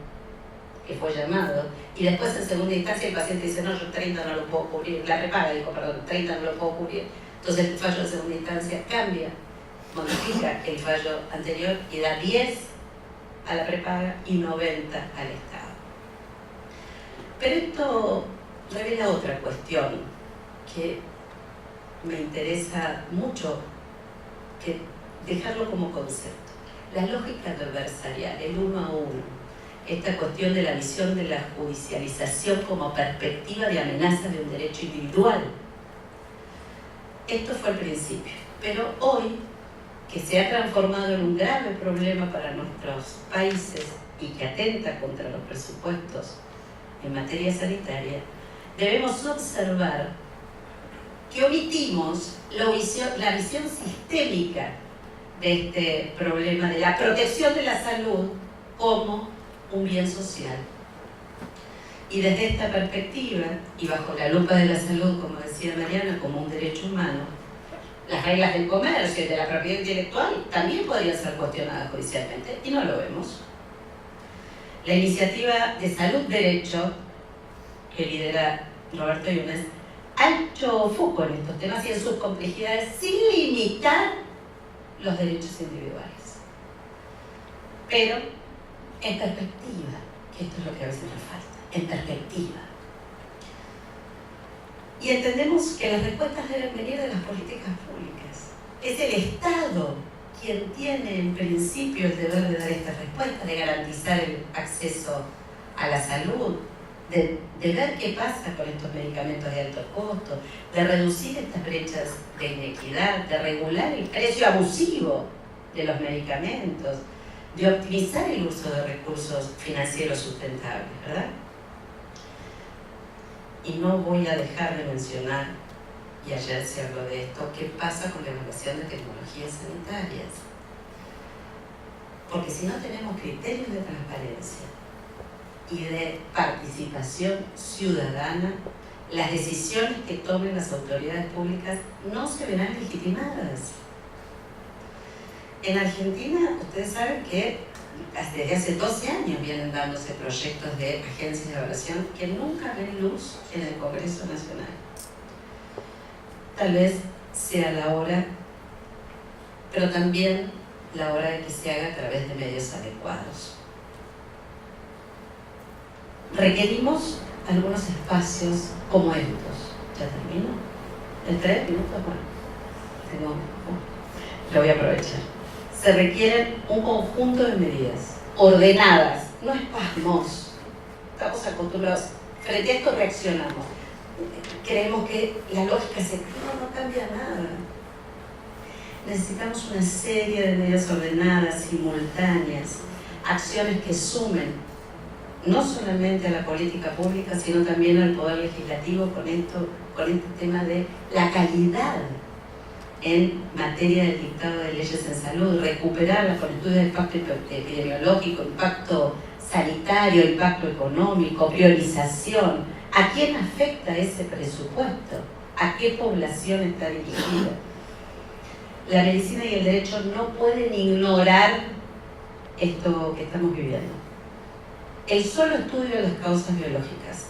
que fue llamado, y después en segunda instancia el paciente dice, no, yo 30 no lo puedo cubrir, la prepaga dijo, perdón, 30 no lo puedo cubrir. Entonces el fallo de segunda instancia cambia, modifica el fallo anterior y da 10 a la prepaga y 90 al Estado. Pero esto revela otra cuestión que me interesa mucho que dejarlo como concepto. La lógica adversarial, el uno a uno, esta cuestión de la visión de la judicialización como perspectiva de amenaza de un derecho individual. Esto fue el principio, pero hoy, que se ha transformado en un grave problema para nuestros países y que atenta contra los presupuestos en materia sanitaria, debemos observar que omitimos la visión sistémica de este problema de la protección de la salud como un bien social. Y desde esta perspectiva, y bajo la lupa de la salud, como decía Mariana, como un derecho humano, las reglas del comercio y de la propiedad intelectual también podrían ser cuestionadas judicialmente, y no lo vemos. La iniciativa de Salud Derecho, que lidera Roberto Yunes, ha hecho foco en estos temas y en sus complejidades sin limitar los derechos individuales. Pero en perspectiva, que esto es lo que a veces nos falta, en perspectiva. Y entendemos que las respuestas deben venir de las políticas públicas. Es el Estado quien tiene en principio el deber de dar estas respuestas, de garantizar el acceso a la salud, de ver qué pasa con estos medicamentos de alto costo, de reducir estas brechas de inequidad, de regular el precio abusivo de los medicamentos, de optimizar el uso de recursos financieros sustentables, ¿verdad? Y no voy a dejar de mencionar, y ayer se habló de esto, qué pasa con la evaluación de tecnologías sanitarias. Porque si no tenemos criterios de transparencia y de participación ciudadana, las decisiones que tomen las autoridades públicas no se verán legitimadas. En Argentina, ustedes saben que desde hace 12 años vienen dándose proyectos de agencias de evaluación que nunca ven luz en el Congreso Nacional. Tal vez sea la hora, pero también la hora de que se haga a través de medios adecuados. Requerimos algunos espacios como estos. ¿Ya termino? ¿En 3 minutos? Bueno, lo voy a aprovechar. Se requieren un conjunto de medidas ordenadas, no espasmos. Estamos acostumbrados, frente a esto reaccionamos. Creemos que la lógica se no cambia nada. Necesitamos una serie de medidas ordenadas, simultáneas, acciones que sumen no solamente a la política pública, sino también al poder legislativo con este tema de la calidad en materia del dictado de leyes en salud, recuperarlas con estudios de impacto epidemiológico, impacto sanitario, impacto económico, priorización. ¿A quién afecta ese presupuesto? ¿A qué población está dirigida? La medicina y el derecho no pueden ignorar esto que estamos viviendo. El solo estudio de las causas biológicas,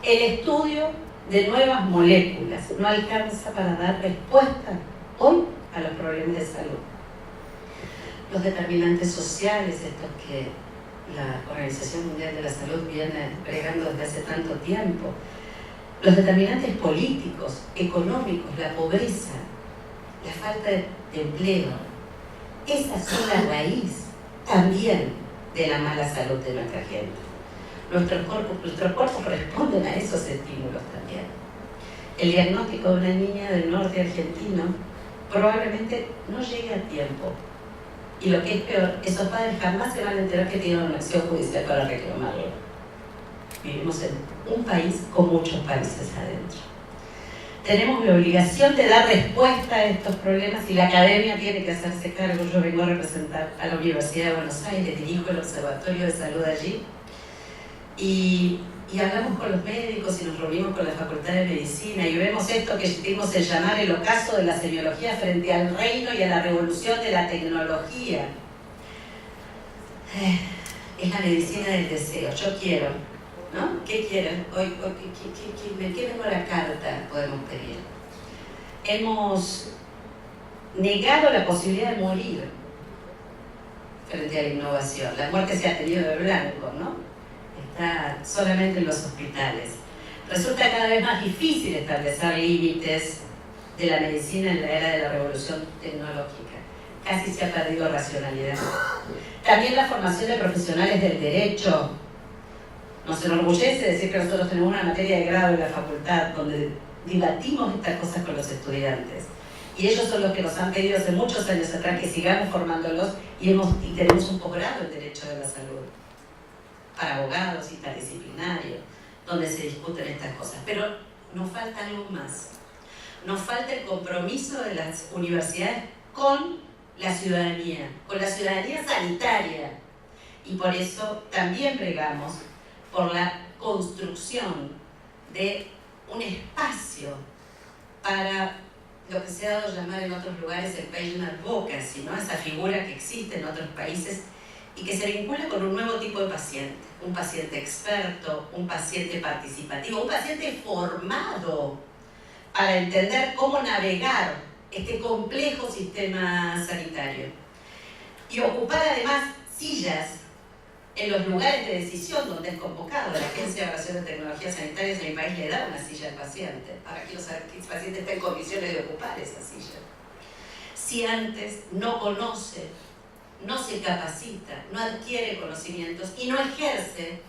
el estudio de nuevas moléculas, no alcanza para dar respuesta hoy a los problemas de salud. Los determinantes sociales, estos que la Organización Mundial de la Salud viene pregando desde hace tanto tiempo, los determinantes políticos, económicos, la pobreza, la falta de empleo, esas son la raíz también de la mala salud de nuestra gente. Nuestros cuerpos responden a esos estímulos también. El diagnóstico de una niña del norte argentino probablemente no llegue a tiempo. Y lo que es peor, esos padres jamás se van a enterar que tienen una acción judicial para reclamarlo. Vivimos en un país con muchos países adentro. Tenemos la obligación de dar respuesta a estos problemas y la academia tiene que hacerse cargo. Yo vengo a representar a la Universidad de Buenos Aires, dirijo el Observatorio de Salud allí y hablamos con los médicos y nos reunimos con la Facultad de Medicina y vemos esto que dimos el llamar el ocaso de la semiología frente al reino y a la revolución de la tecnología. Es la medicina del deseo. Yo quiero, ¿no? ¿Qué quieren? Hoy, ¿qué vengo a la carta? Podemos pedir. Hemos negado la posibilidad de morir frente a la innovación. La muerte se ha tenido de blanco, ¿no? Está solamente en los hospitales. Resulta cada vez más difícil establecer límites de la medicina en la era de la revolución tecnológica. Casi se ha perdido racionalidad. También la formación de profesionales del derecho. Nos enorgullece decir que nosotros tenemos una materia de grado en la facultad donde debatimos estas cosas con los estudiantes. Y ellos son los que nos han pedido hace muchos años atrás que sigamos formándolos y tenemos un posgrado en Derecho de la Salud para abogados interdisciplinarios, donde se discuten estas cosas. Pero nos falta algo más. Nos falta el compromiso de las universidades con la ciudadanía sanitaria. Y por eso también pregamos por la construcción de un espacio para lo que se ha dado a llamar en otros lugares el patient advocacy, ¿no? Esa figura que existe en otros países y que se vincula con un nuevo tipo de paciente, un paciente experto, un paciente participativo, un paciente formado para entender cómo navegar este complejo sistema sanitario y ocupar además sillas en los lugares de decisión donde es convocado. La Agencia de Evaluación de Tecnologías Sanitarias en mi país le da una silla al paciente para que el paciente esté en condiciones de ocupar esa silla. Si antes no conoce, no se capacita, no adquiere conocimientos y no ejerce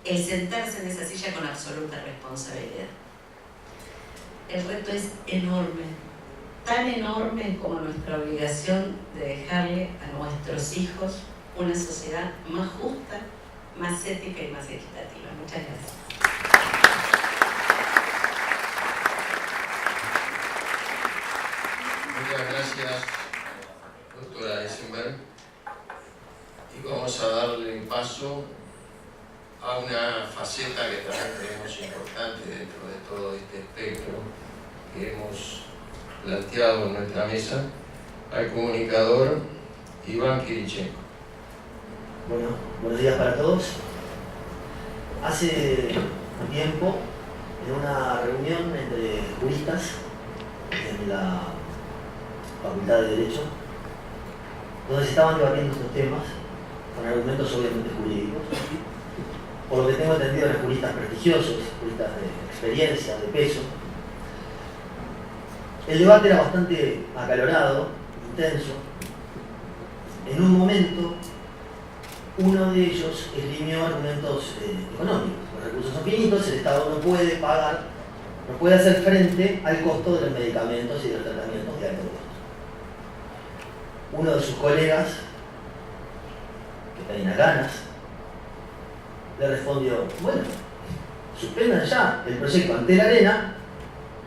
el sentarse en esa silla con absoluta responsabilidad. El reto es enorme, tan enorme como nuestra obligación de dejarle a nuestros hijos una sociedad más justa, más ética y más equitativa. Muchas gracias. Muchas gracias, doctora Eisenberg. Y vamos a darle paso a una faceta que también creemos importante dentro de todo este espectro que hemos planteado en nuestra mesa, al comunicador Iván Kirichenko. Bueno, buenos días para todos. Hace un tiempo, en una reunión entre juristas en la Facultad de Derecho, donde se estaban debatiendo estos temas con argumentos obviamente jurídicos, por lo que tengo entendido eran juristas prestigiosos, juristas de experiencia, de peso. El debate era bastante acalorado, intenso. En un momento, uno de ellos esgrimió argumentos económicos. Los recursos son finitos, el Estado no puede pagar, no puede hacer frente al costo de los medicamentos y de los tratamientos de alto costo. Uno de sus colegas, que tenía ganas, le respondió: bueno, suspendan ya el proyecto ante la arena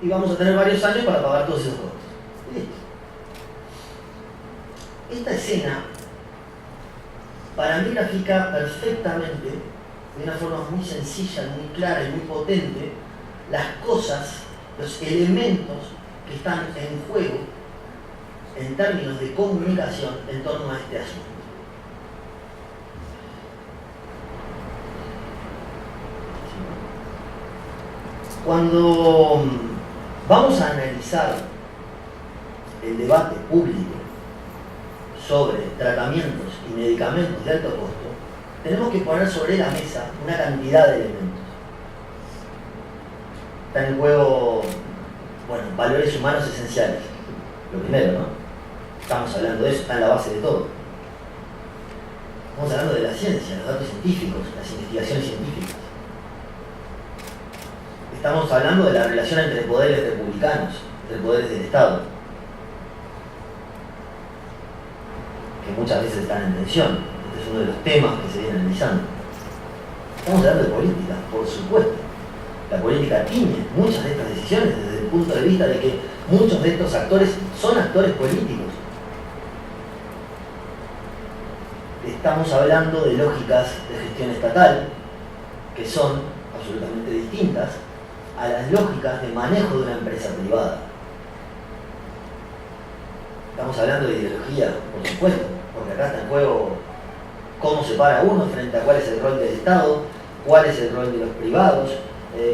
y vamos a tener varios años para pagar todos esos costos. Y listo. Esta escena para mí grafica perfectamente, de una forma muy sencilla, muy clara y muy potente, las cosas, los elementos que están en juego en términos de comunicación en torno a este asunto. Cuando vamos a analizar el debate público sobre tratamientos y medicamentos de alto costo, tenemos que poner sobre la mesa una cantidad de elementos. Está en juego, bueno, valores humanos esenciales. Lo primero, ¿no? Estamos hablando de eso, está en la base de todo. Estamos hablando de la ciencia, los datos científicos, las investigaciones científicas. Estamos hablando de la relación entre poderes republicanos, entre poderes del Estado, que muchas veces están en tensión. Este es uno de los temas que se viene analizando. Estamos hablando de política, por supuesto. La política tiñe muchas de estas decisiones desde el punto de vista de que muchos de estos actores son actores políticos. Estamos hablando de lógicas de gestión estatal que son absolutamente distintas a las lógicas de manejo de una empresa privada. Estamos hablando de ideología, por supuesto, porque acá está en juego cómo se para uno frente a cuál es el rol del Estado, cuál es el rol de los privados,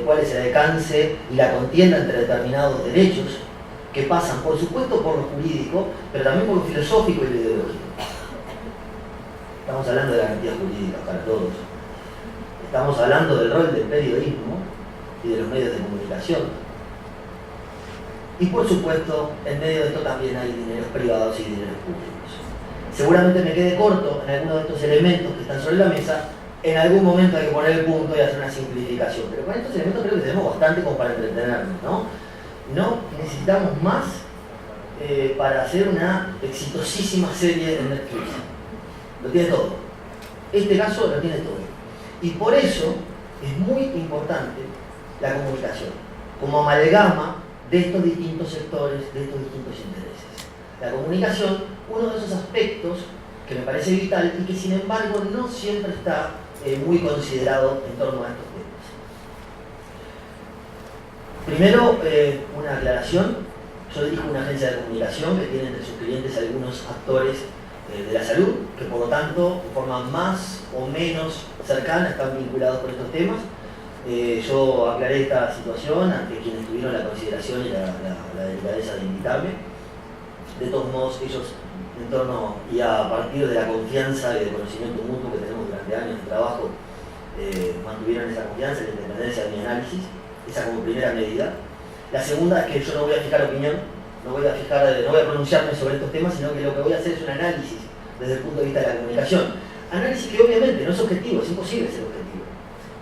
cuál es el alcance y la contienda entre determinados derechos que pasan, por supuesto, por lo jurídico, pero también por lo filosófico y lo ideológico. Estamos hablando de garantías jurídicas para todos. Estamos hablando del rol del periodismo y de los medios de comunicación. Y por supuesto, en medio de esto también hay dineros privados y dineros públicos. Seguramente me quede corto en algunos de estos elementos que están sobre la mesa. En algún momento hay que poner el punto y hacer una simplificación. Pero con estos elementos creo que tenemos bastante como para entretenernos, ¿no? No necesitamos más para hacer una exitosísima serie en Netflix. Lo tiene todo. Este caso lo tiene todo. Y por eso es muy importante la comunicación, como amalgama de estos distintos sectores, de estos distintos intereses. La comunicación, uno de esos aspectos que me parece vital y que sin embargo no siempre está muy considerado en torno a estos temas. Primero, una aclaración. Yo dirijo una agencia de comunicación que tiene entre sus clientes algunos actores de la salud, que por lo tanto, de forma más o menos cercana, están vinculados con estos temas. Yo aclaré esta situación ante quienes tuvieron la consideración y la delicadeza de invitarme. De todos modos, ellos, en torno y a partir de la confianza y del conocimiento mutuo que tenemos durante años de trabajo, mantuvieron esa confianza y la independencia de mi análisis, esa como primera medida. La segunda es que yo no voy a fijar opinión, no voy a pronunciarme sobre estos temas, sino que lo que voy a hacer es un análisis desde el punto de vista de la comunicación. Análisis que obviamente no es objetivo, es imposible ser objetivo.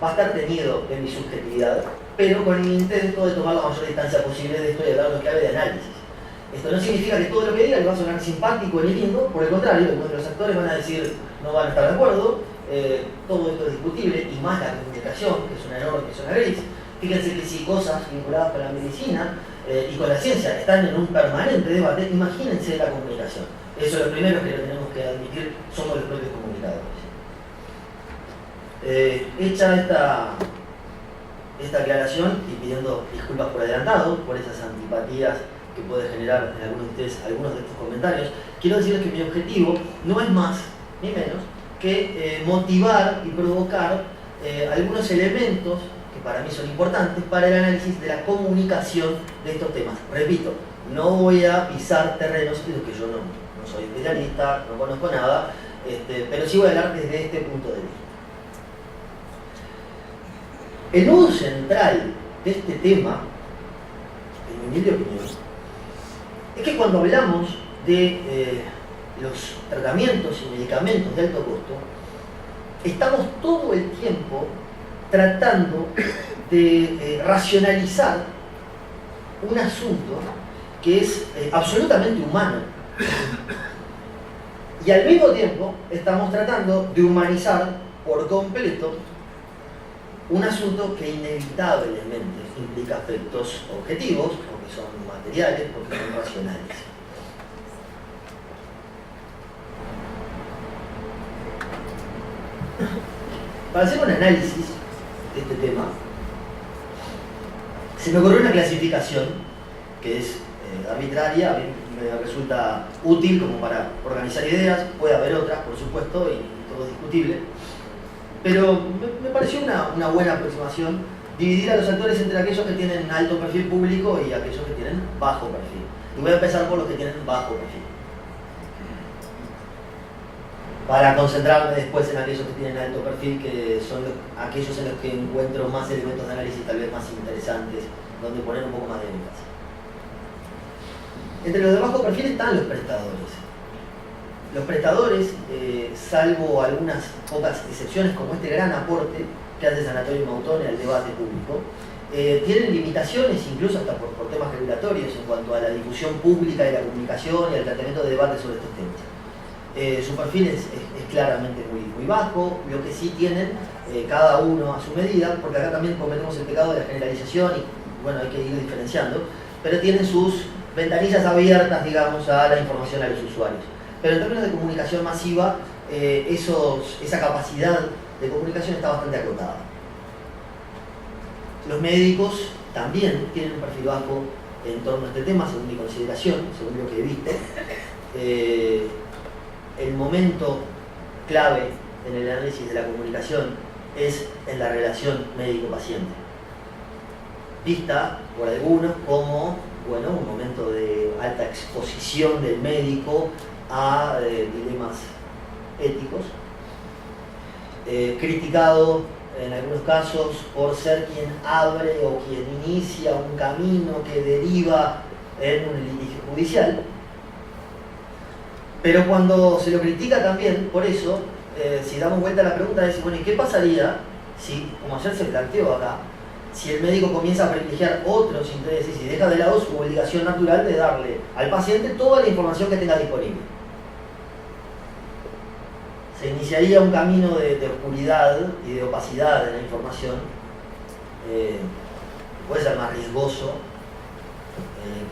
Va a estar teñido en mi subjetividad, pero con el intento de tomar la mayor distancia posible de esto y hablar en clave de análisis. Esto no significa que todo lo que diga le va a sonar simpático ni lindo, por el contrario, cuando los actores van a decir no van a estar de acuerdo, todo esto es discutible, y más la comunicación, que es una enorme zona gris. Fíjense que si cosas vinculadas con la medicina y con la ciencia están en un permanente debate, imagínense la comunicación. Eso es lo primero que tenemos que admitir, somos los propios comunicadores. Hecha esta aclaración y pidiendo disculpas por adelantado por esas antipatías que puede generar en algunos de ustedes algunos de estos comentarios, quiero decirles que mi objetivo no es más ni menos que motivar y provocar algunos elementos que para mí son importantes para el análisis de la comunicación de estos temas. Repito, no voy a pisar terrenos en los que yo no soy especialista, no conozco nada, pero sí voy a hablar desde este punto de vista. El nudo central de este tema, en mi humilde opinión, es que cuando hablamos de los tratamientos y medicamentos de alto costo, estamos todo el tiempo tratando de racionalizar un asunto que es absolutamente humano. Y al mismo tiempo estamos tratando de humanizar por completo un asunto que inevitablemente implica aspectos objetivos, porque son materiales, porque son racionales. Para hacer un análisis de este tema, se me ocurrió una clasificación que es arbitraria, a mí me resulta útil como para organizar ideas, puede haber otras, por supuesto, y todo es discutible. Pero me pareció una buena aproximación dividir a los actores entre aquellos que tienen alto perfil público y aquellos que tienen bajo perfil. Y voy a empezar por los que tienen bajo perfil, para concentrarme después en aquellos que tienen alto perfil, que son aquellos en los que encuentro más elementos de análisis tal vez más interesantes, donde poner un poco más de énfasis. Entre los de bajo perfil están los prestadores. Los prestadores, salvo algunas pocas excepciones como este gran aporte que hace Sanatorio Mautone al debate público, tienen limitaciones incluso hasta por temas regulatorios en cuanto a la difusión pública de la comunicación y al tratamiento de debate sobre estos temas. Su perfil es claramente muy bajo, lo que sí tienen cada uno a su medida, porque acá también cometemos el pecado de la generalización y bueno, hay que ir diferenciando, pero tienen sus ventanillas abiertas, digamos, a la información a los usuarios. Pero en términos de comunicación masiva, esa capacidad de comunicación está bastante acotada. Los médicos también tienen un perfil bajo en torno a este tema, según mi consideración, según lo que he visto. El momento clave en el análisis de la comunicación es en la relación médico-paciente, vista por algunos como un momento de alta exposición del médico a dilemas éticos, criticado en algunos casos por ser quien abre o quien inicia un camino que deriva en un litigio judicial. Pero cuando se lo critica también por eso, si damos vuelta a la pregunta es, bueno, ¿y qué pasaría si, como ayer se planteó acá, si el médico comienza a privilegiar otros intereses y deja de lado su obligación natural de darle al paciente toda la información que tenga disponible? Se iniciaría un camino de oscuridad y de opacidad en la información, puede ser más riesgoso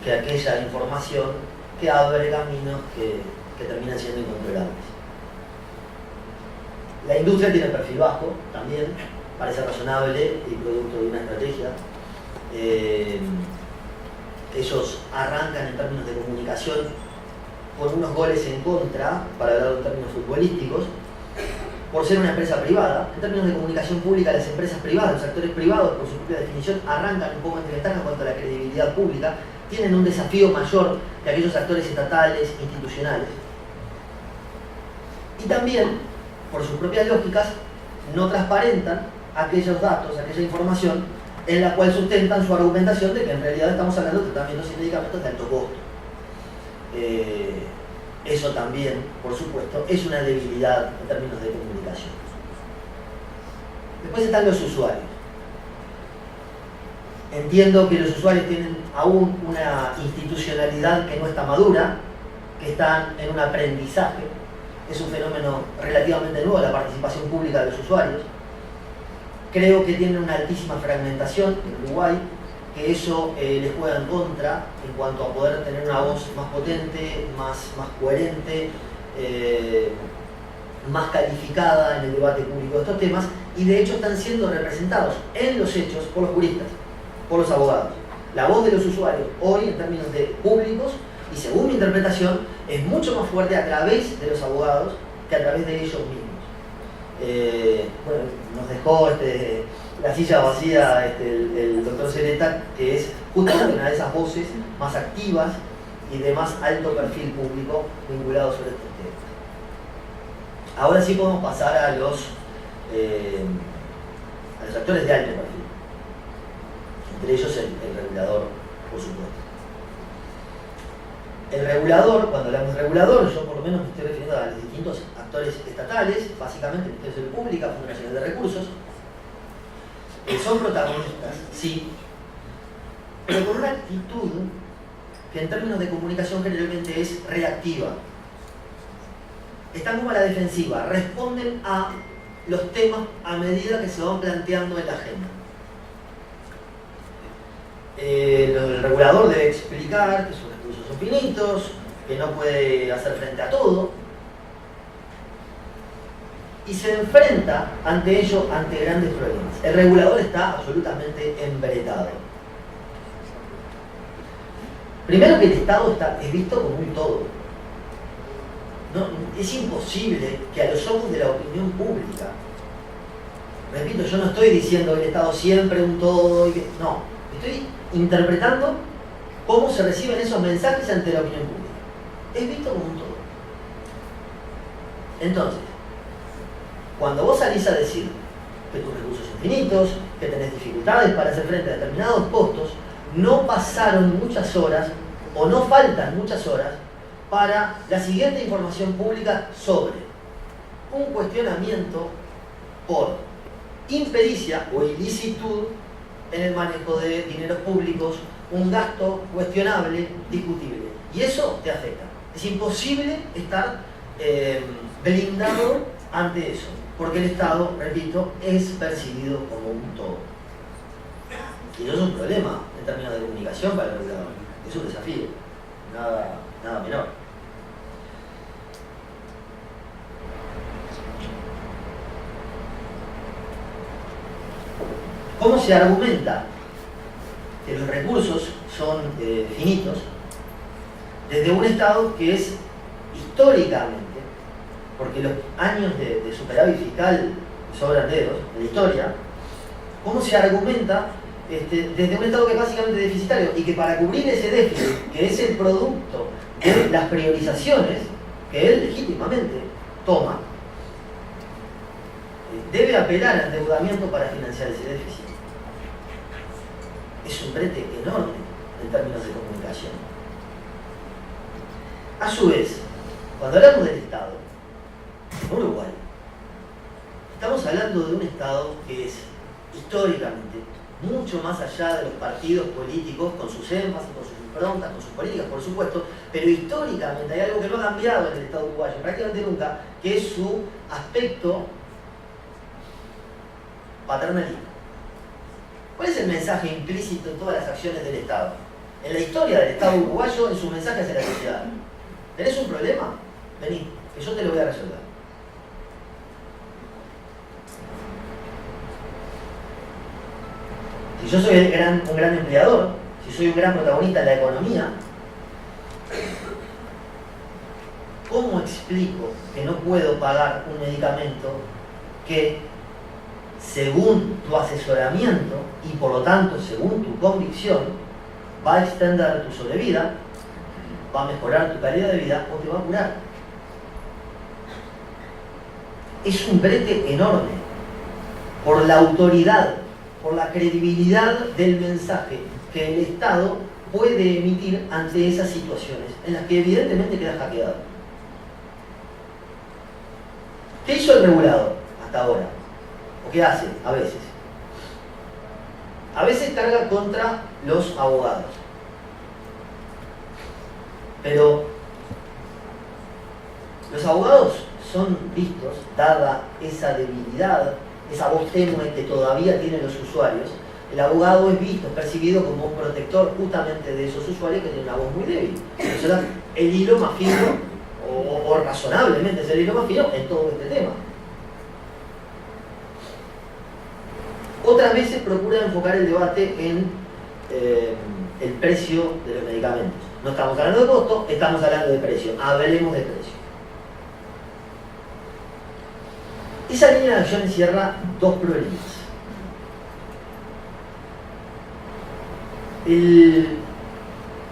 que aquella información que abre caminos que terminan siendo incontrolables. La industria tiene perfil bajo también, parece razonable y producto de una estrategia. Ellos arrancan en términos de comunicación con unos goles en contra, para hablar en términos futbolísticos, por ser una empresa privada. En términos de comunicación pública, las empresas privadas, los actores privados, por su propia definición, arrancan un poco en desventaja en cuanto a la credibilidad pública, tienen un desafío mayor que aquellos actores estatales, institucionales. Y también, por sus propias lógicas, no transparentan aquellos datos, aquella información en la cual sustentan su argumentación de que en realidad estamos hablando de tratamientos y medicamentos de alto costo. Eso también, por supuesto, es una debilidad en términos de comunicación. Después están los usuarios. Entiendo que los usuarios tienen aún una institucionalidad que no está madura, que están en un aprendizaje. Es un fenómeno relativamente nuevo la participación pública de los usuarios. Creo que tienen una altísima fragmentación en Uruguay, que eso les juega en contra en cuanto a poder tener una voz más potente, más coherente, más calificada en el debate público de estos temas, y de hecho están siendo representados en los hechos por los juristas, por los abogados. La voz de los usuarios hoy, en términos de públicos, y según mi interpretación, es mucho más fuerte a través de los abogados que a través de ellos mismos. Bueno, nos dejó la silla vacía el doctor Sereta, que es justamente una de esas voces más activas y de más alto perfil público vinculados sobre estos temas. Ahora sí podemos pasar a los actores de alto perfil, entre ellos el regulador, por supuesto. El regulador, cuando hablamos de regulador, yo por lo menos me estoy refiriendo a los distintos actores estatales, básicamente el Ministerio de Salud Pública, Fondo Nacional de Recursos, que son protagonistas, sí, pero con una actitud que en términos de comunicación generalmente es reactiva. Están como a la defensiva, responden a los temas a medida que se van planteando en la agenda. El regulador debe explicar que sus recursos son finitos, que no puede hacer frente a todo, y se enfrenta ante ello, ante grandes problemas. El regulador está absolutamente embretado. Primero que el Estado es visto como un todo. No, es imposible que a los ojos de la opinión pública, repito, yo no estoy diciendo que el Estado siempre un todo, no, estoy interpretando cómo se reciben esos mensajes ante la opinión pública. Es visto como un todo. Entonces, cuando vos salís a decir que tus recursos son finitos, que tenés dificultades para hacer frente a determinados costos, no pasaron muchas horas o no faltan muchas horas para la siguiente información pública sobre un cuestionamiento por impericia o ilicitud en el manejo de dineros públicos, un gasto cuestionable, discutible. Y eso te afecta. Es imposible estar blindado ante eso, porque el Estado, repito, es percibido como un todo. Y eso es un problema en términos de comunicación para el regulador. Es un desafío, nada menor. ¿Cómo se argumenta que los recursos son finitos desde un Estado que es históricamente, porque los años de superávit fiscal sobran dedos de la historia, cómo se argumenta desde un Estado que es básicamente deficitario y que para cubrir ese déficit, que es el producto de las priorizaciones que él legítimamente toma, debe apelar al endeudamiento para financiar ese déficit? Es un brete enorme en términos de comunicación. A su vez, cuando hablamos del Estado, en Uruguay, estamos hablando de un Estado que es históricamente mucho más allá de los partidos políticos, con sus énfasis, con sus improntas, con sus políticas, por supuesto, pero históricamente hay algo que no ha cambiado en el Estado uruguayo, prácticamente nunca, que es su aspecto paternalista. ¿Cuál es el mensaje implícito en todas las acciones del Estado? En la historia del Estado uruguayo, en su mensaje hacia la sociedad. ¿Tenés un problema? Vení, que yo te lo voy a resolver. Si yo soy un gran empleador, si soy un gran protagonista de la economía, ¿cómo explico que no puedo pagar un medicamento que, según tu asesoramiento y por lo tanto según tu convicción, va a extender tu sobrevida, va a mejorar tu calidad de vida o te va a curar? Es un brete enorme por la autoridad, por la credibilidad del mensaje que el Estado puede emitir ante esas situaciones en las que evidentemente queda hackeado. ¿Qué hizo el regulador hasta ahora? ¿O qué hace a veces? A veces carga contra los abogados. Pero los abogados son vistos, dada esa debilidad, esa voz tenue que todavía tienen los usuarios, el abogado es visto, es percibido como un protector justamente de esos usuarios que tienen una voz muy débil. Entonces, el hilo más fino, o razonablemente es el hilo más fino en todo este tema. Otras veces procura enfocar el debate en el precio de los medicamentos. No estamos hablando de costo, estamos hablando de precio. Hablemos de precio. Esa línea de acción encierra dos problemas. El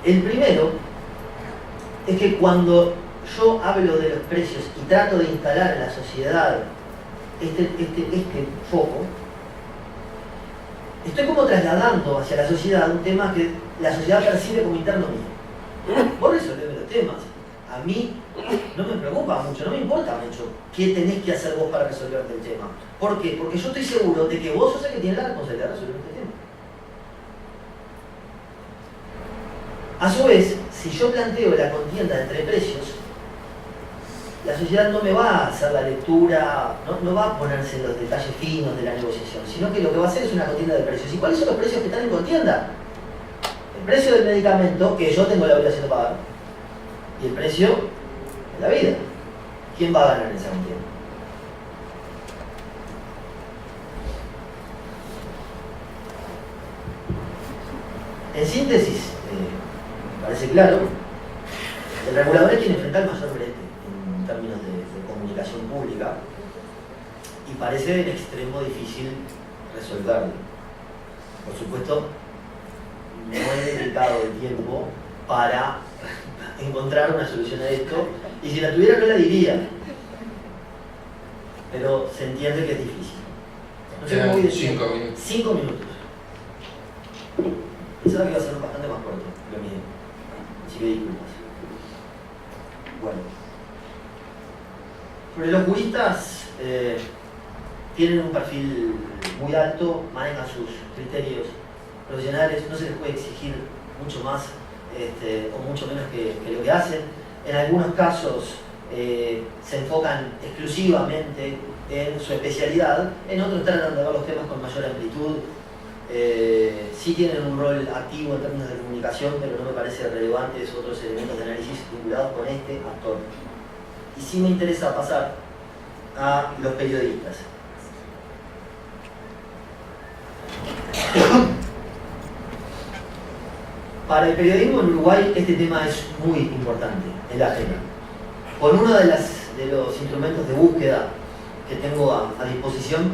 primero es que cuando yo hablo de los precios y trato de instalar en la sociedad este foco, estoy como trasladando hacia la sociedad un tema que la sociedad percibe como interno mío. Vos resolvés los temas. A mí no me preocupa mucho, no me importa mucho qué tenés que hacer vos para resolver el tema. ¿Por qué? Porque yo estoy seguro de que vos sos el que tiene la responsabilidad de resolver este tema. A su vez, si yo planteo la contienda entre precios, la sociedad no me va a hacer la lectura, no va a ponerse en los detalles finos de la negociación, sino que lo que va a hacer es una contienda de precios. ¿Y cuáles son los precios que están en contienda? El precio del medicamento, que yo tengo la obligación de pagar, y el precio de la vida. ¿Quién va a ganar en esa contienda? En síntesis, me parece claro, el regulador es quien enfrenta el mayor brete en términos de comunicación pública y parece en extremo difícil resolverlo. Por supuesto, no he dedicado el tiempo para encontrar una solución a esto, y si la tuviera no la diría, pero se entiende que es difícil. No sé cómo voy de 5 minutos. 5 minutos. Pensaba que iba a ser bastante más corto, lo mío. Así que disculpas. Bueno. Sobre los juristas, tienen un perfil muy alto, manejan sus criterios profesionales, no se les puede exigir mucho más o mucho menos que lo que hacen. En algunos casos se enfocan exclusivamente en su especialidad, en otros tratan de ver los temas con mayor amplitud. Sí tienen un rol activo en términos de comunicación, pero no me parece relevantes otros elementos de análisis vinculados con este actor. Y sí me interesa pasar a los periodistas. Para el periodismo en Uruguay este tema es muy importante, en la agenda. Con uno de los instrumentos de búsqueda que tengo a disposición,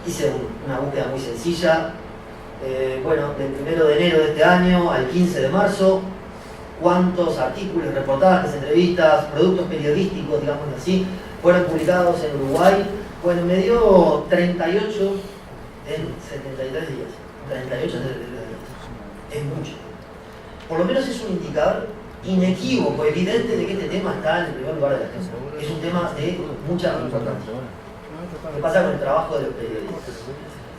hice una búsqueda muy sencilla. Bueno, del 1 de enero de este año al 15 de marzo, cuántos artículos, reportajes, entrevistas, productos periodísticos, digamos así, fueron publicados en Uruguay. Bueno, me dio 38 en 73 días. 38 en 73 días. Es mucho. Por lo menos es un indicador inequívoco, evidente de que este tema está en el primer lugar de la agenda. Es un tema de mucha importancia. ¿Qué pasa con el trabajo de los periodistas?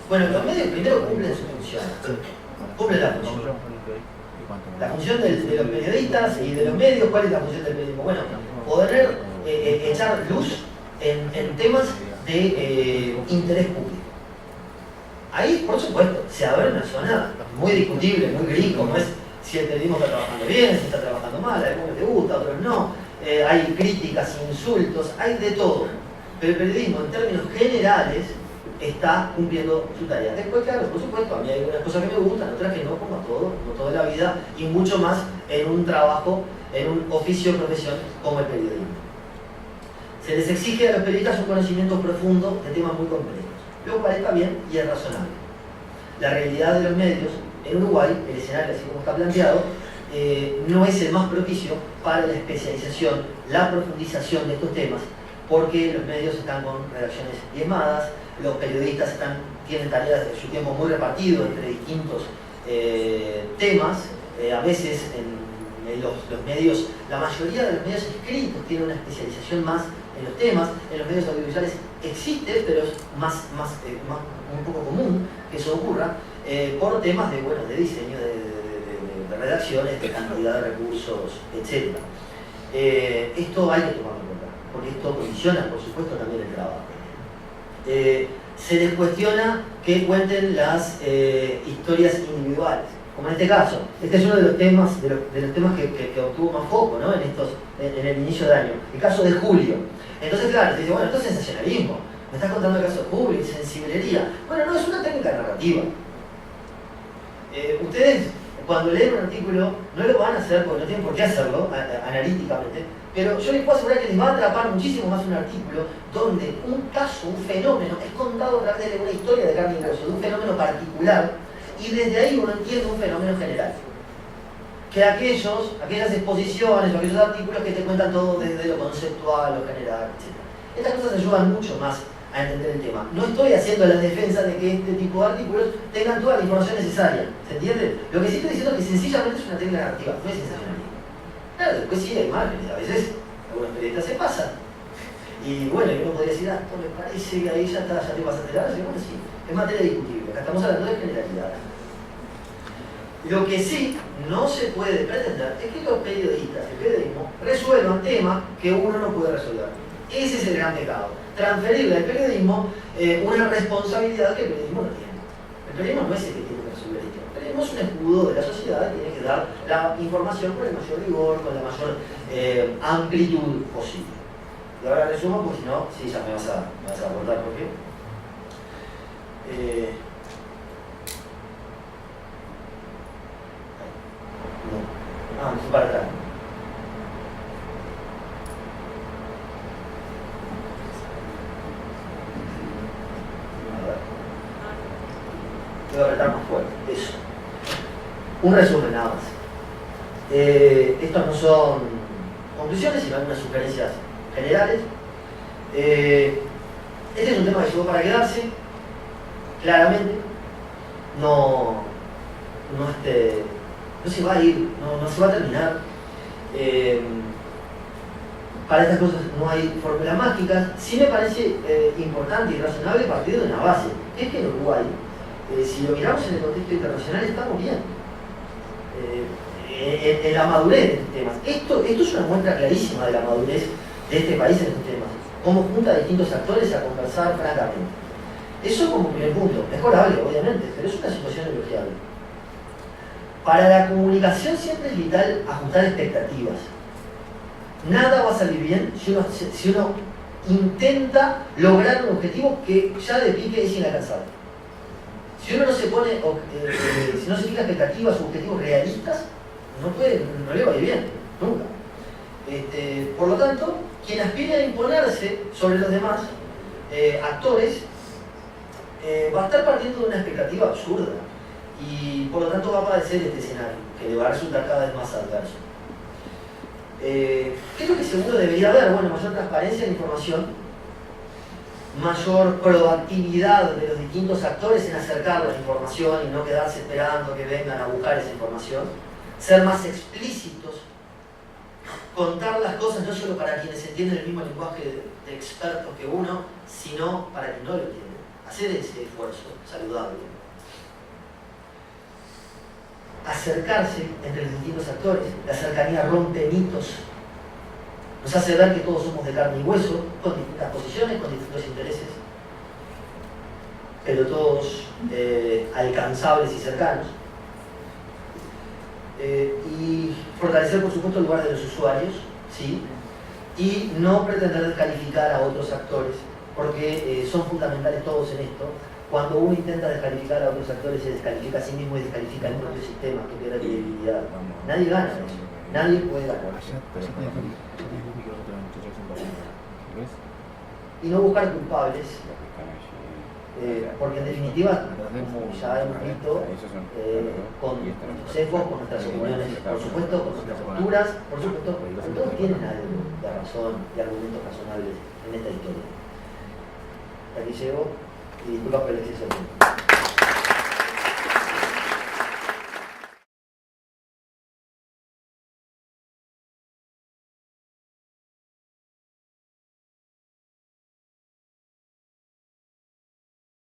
Bueno, los medios primero cumplen su función. Cumplen la función. La función de los periodistas y de los medios, ¿cuál es la función del periodismo? Bueno, poder echar luz en temas de interés público. Ahí, por supuesto, se abre una zona muy discutible, muy gris, como es si el periodismo está trabajando bien, si está trabajando mal, a algunos les gusta, a otros no. Hay críticas, insultos, hay de todo. Pero el periodismo, en términos generales, está cumpliendo su tarea. Después, claro, por supuesto, a mí hay algunas cosas que me gustan, otras que no, como todo, no toda la vida, y mucho más en un trabajo, en un oficio profesión como el periodismo. Se les exige a los periodistas un conocimiento profundo de temas muy complejos. Luego parezca bien y es razonable. La realidad de los medios en Uruguay, el escenario así como está planteado, no es el más propicio para la especialización, la profundización de estos temas, porque los medios están con redacciones diezmadas, los periodistas tienen tareas de su tiempo muy repartido entre distintos temas. A veces en los medios, la mayoría de los medios escritos tienen una especialización más en los temas. En los medios audiovisuales existe, pero es un poco común que eso ocurra por temas de diseño, de redacciones, de cantidad de recursos, etc. Esto hay que tomarlo en cuenta, porque esto condiciona, por supuesto, también el trabajo. Se les cuestiona que cuenten las historias individuales, como en este caso. Este es uno de los temas que obtuvo más foco, ¿no? en el inicio de año, el caso de Julio. Entonces, claro, se dice, bueno, esto es sensacionalismo, me estás contando el caso de Julio, sensiblería. Bueno, no, es una técnica de narrativa. Ustedes, cuando leen un artículo, no lo van a hacer porque no tienen por qué hacerlo analíticamente, pero yo les puedo asegurar que les va a atrapar muchísimo más un artículo donde un caso, un fenómeno, es contado a través de una historia de carne y hueso, de un fenómeno particular, y desde ahí uno entiende un fenómeno general. Que aquellas exposiciones o aquellos artículos que te cuentan todo desde lo conceptual, lo general, etc. Estas cosas ayudan mucho más a entender el tema. No estoy haciendo la defensa de que este tipo de artículos tengan toda la información necesaria, ¿se entiende? Lo que sí estoy diciendo es que sencillamente es una técnica narrativa, no es sensacionalismo. Claro, después sí hay márgenes, a veces algunos periodistas se pasan. Y bueno, uno podría decir, esto me parece que ahí ya está, ya te pasaste la bueno, sí, es materia discutible, acá estamos hablando de generalidad. Lo que sí no se puede pretender es que los periodistas, el periodismo, resuelvan temas que uno no puede resolver. Ese es el gran pecado. Transferirle al periodismo una responsabilidad que el periodismo no tiene. El periodismo no es el que tiene que resolver esto. El periodismo es un escudo de la sociedad y tiene que dar la información con el mayor rigor, con la mayor amplitud posible. Y ahora resumo, porque si no, sí, ya me vas a abordar por qué. No, me fui para atrás. Voy a apretar más fuerte, eso. Un resumen nada más. Estos no son conclusiones, sino algunas sugerencias generales. Este es un tema que llegó para quedarse, claramente. No se va a ir, no se va a terminar. Para estas cosas no hay fórmulas mágicas. Sí me parece importante y razonable partir de una base. Es que en Uruguay, si lo miramos en el contexto internacional, estamos bien. En la madurez de estos temas. Esto es una muestra clarísima de la madurez de este país en estos temas. Cómo junta a distintos actores a conversar francamente. Eso como primer punto. Mejorable, obviamente, pero es una situación elogiable. Para la comunicación siempre es vital ajustar expectativas. Nada va a salir bien si uno intenta lograr un objetivo que ya de pique es inalcanzable. Si uno no se pone, si no se fija expectativas o objetivos realistas, no le va a ir bien, nunca. Por lo tanto, quien aspire a imponerse sobre los demás actores va a estar partiendo de una expectativa absurda. Y por lo tanto va a padecer este escenario, que le va a resultar cada vez más adverso. ¿Qué es lo que seguro debería haber? Bueno, mayor transparencia en la información, mayor proactividad de los distintos actores en acercar la información y no quedarse esperando que vengan a buscar esa información, ser más explícitos, contar las cosas no solo para quienes entienden el mismo lenguaje de expertos que uno, sino para quien no lo entiende. Hacer ese esfuerzo saludable. Acercarse entre los distintos actores. La cercanía rompe mitos. Nos hace ver que todos somos de carne y hueso, con distintas posiciones, con distintos intereses, pero todos alcanzables y cercanos. Y fortalecer, por supuesto, el lugar de los usuarios, ¿sí? Y no pretender descalificar a otros actores, porque son fundamentales todos en esto. Cuando uno intenta descalificar a otros actores, se descalifica a sí mismo y descalifica el propio sistema, que pierde credibilidad. Nadie gana eso. Nadie puede ganar. Y no buscar culpables, porque en definitiva, como ya hemos visto, con nuestros sesgos, con nuestras opiniones, por supuesto, con nuestras posturas, por supuesto, todos tienen algo de razón y argumentos razonables en esta historia. Aquí llego y disculpa por el exceso de tiempo.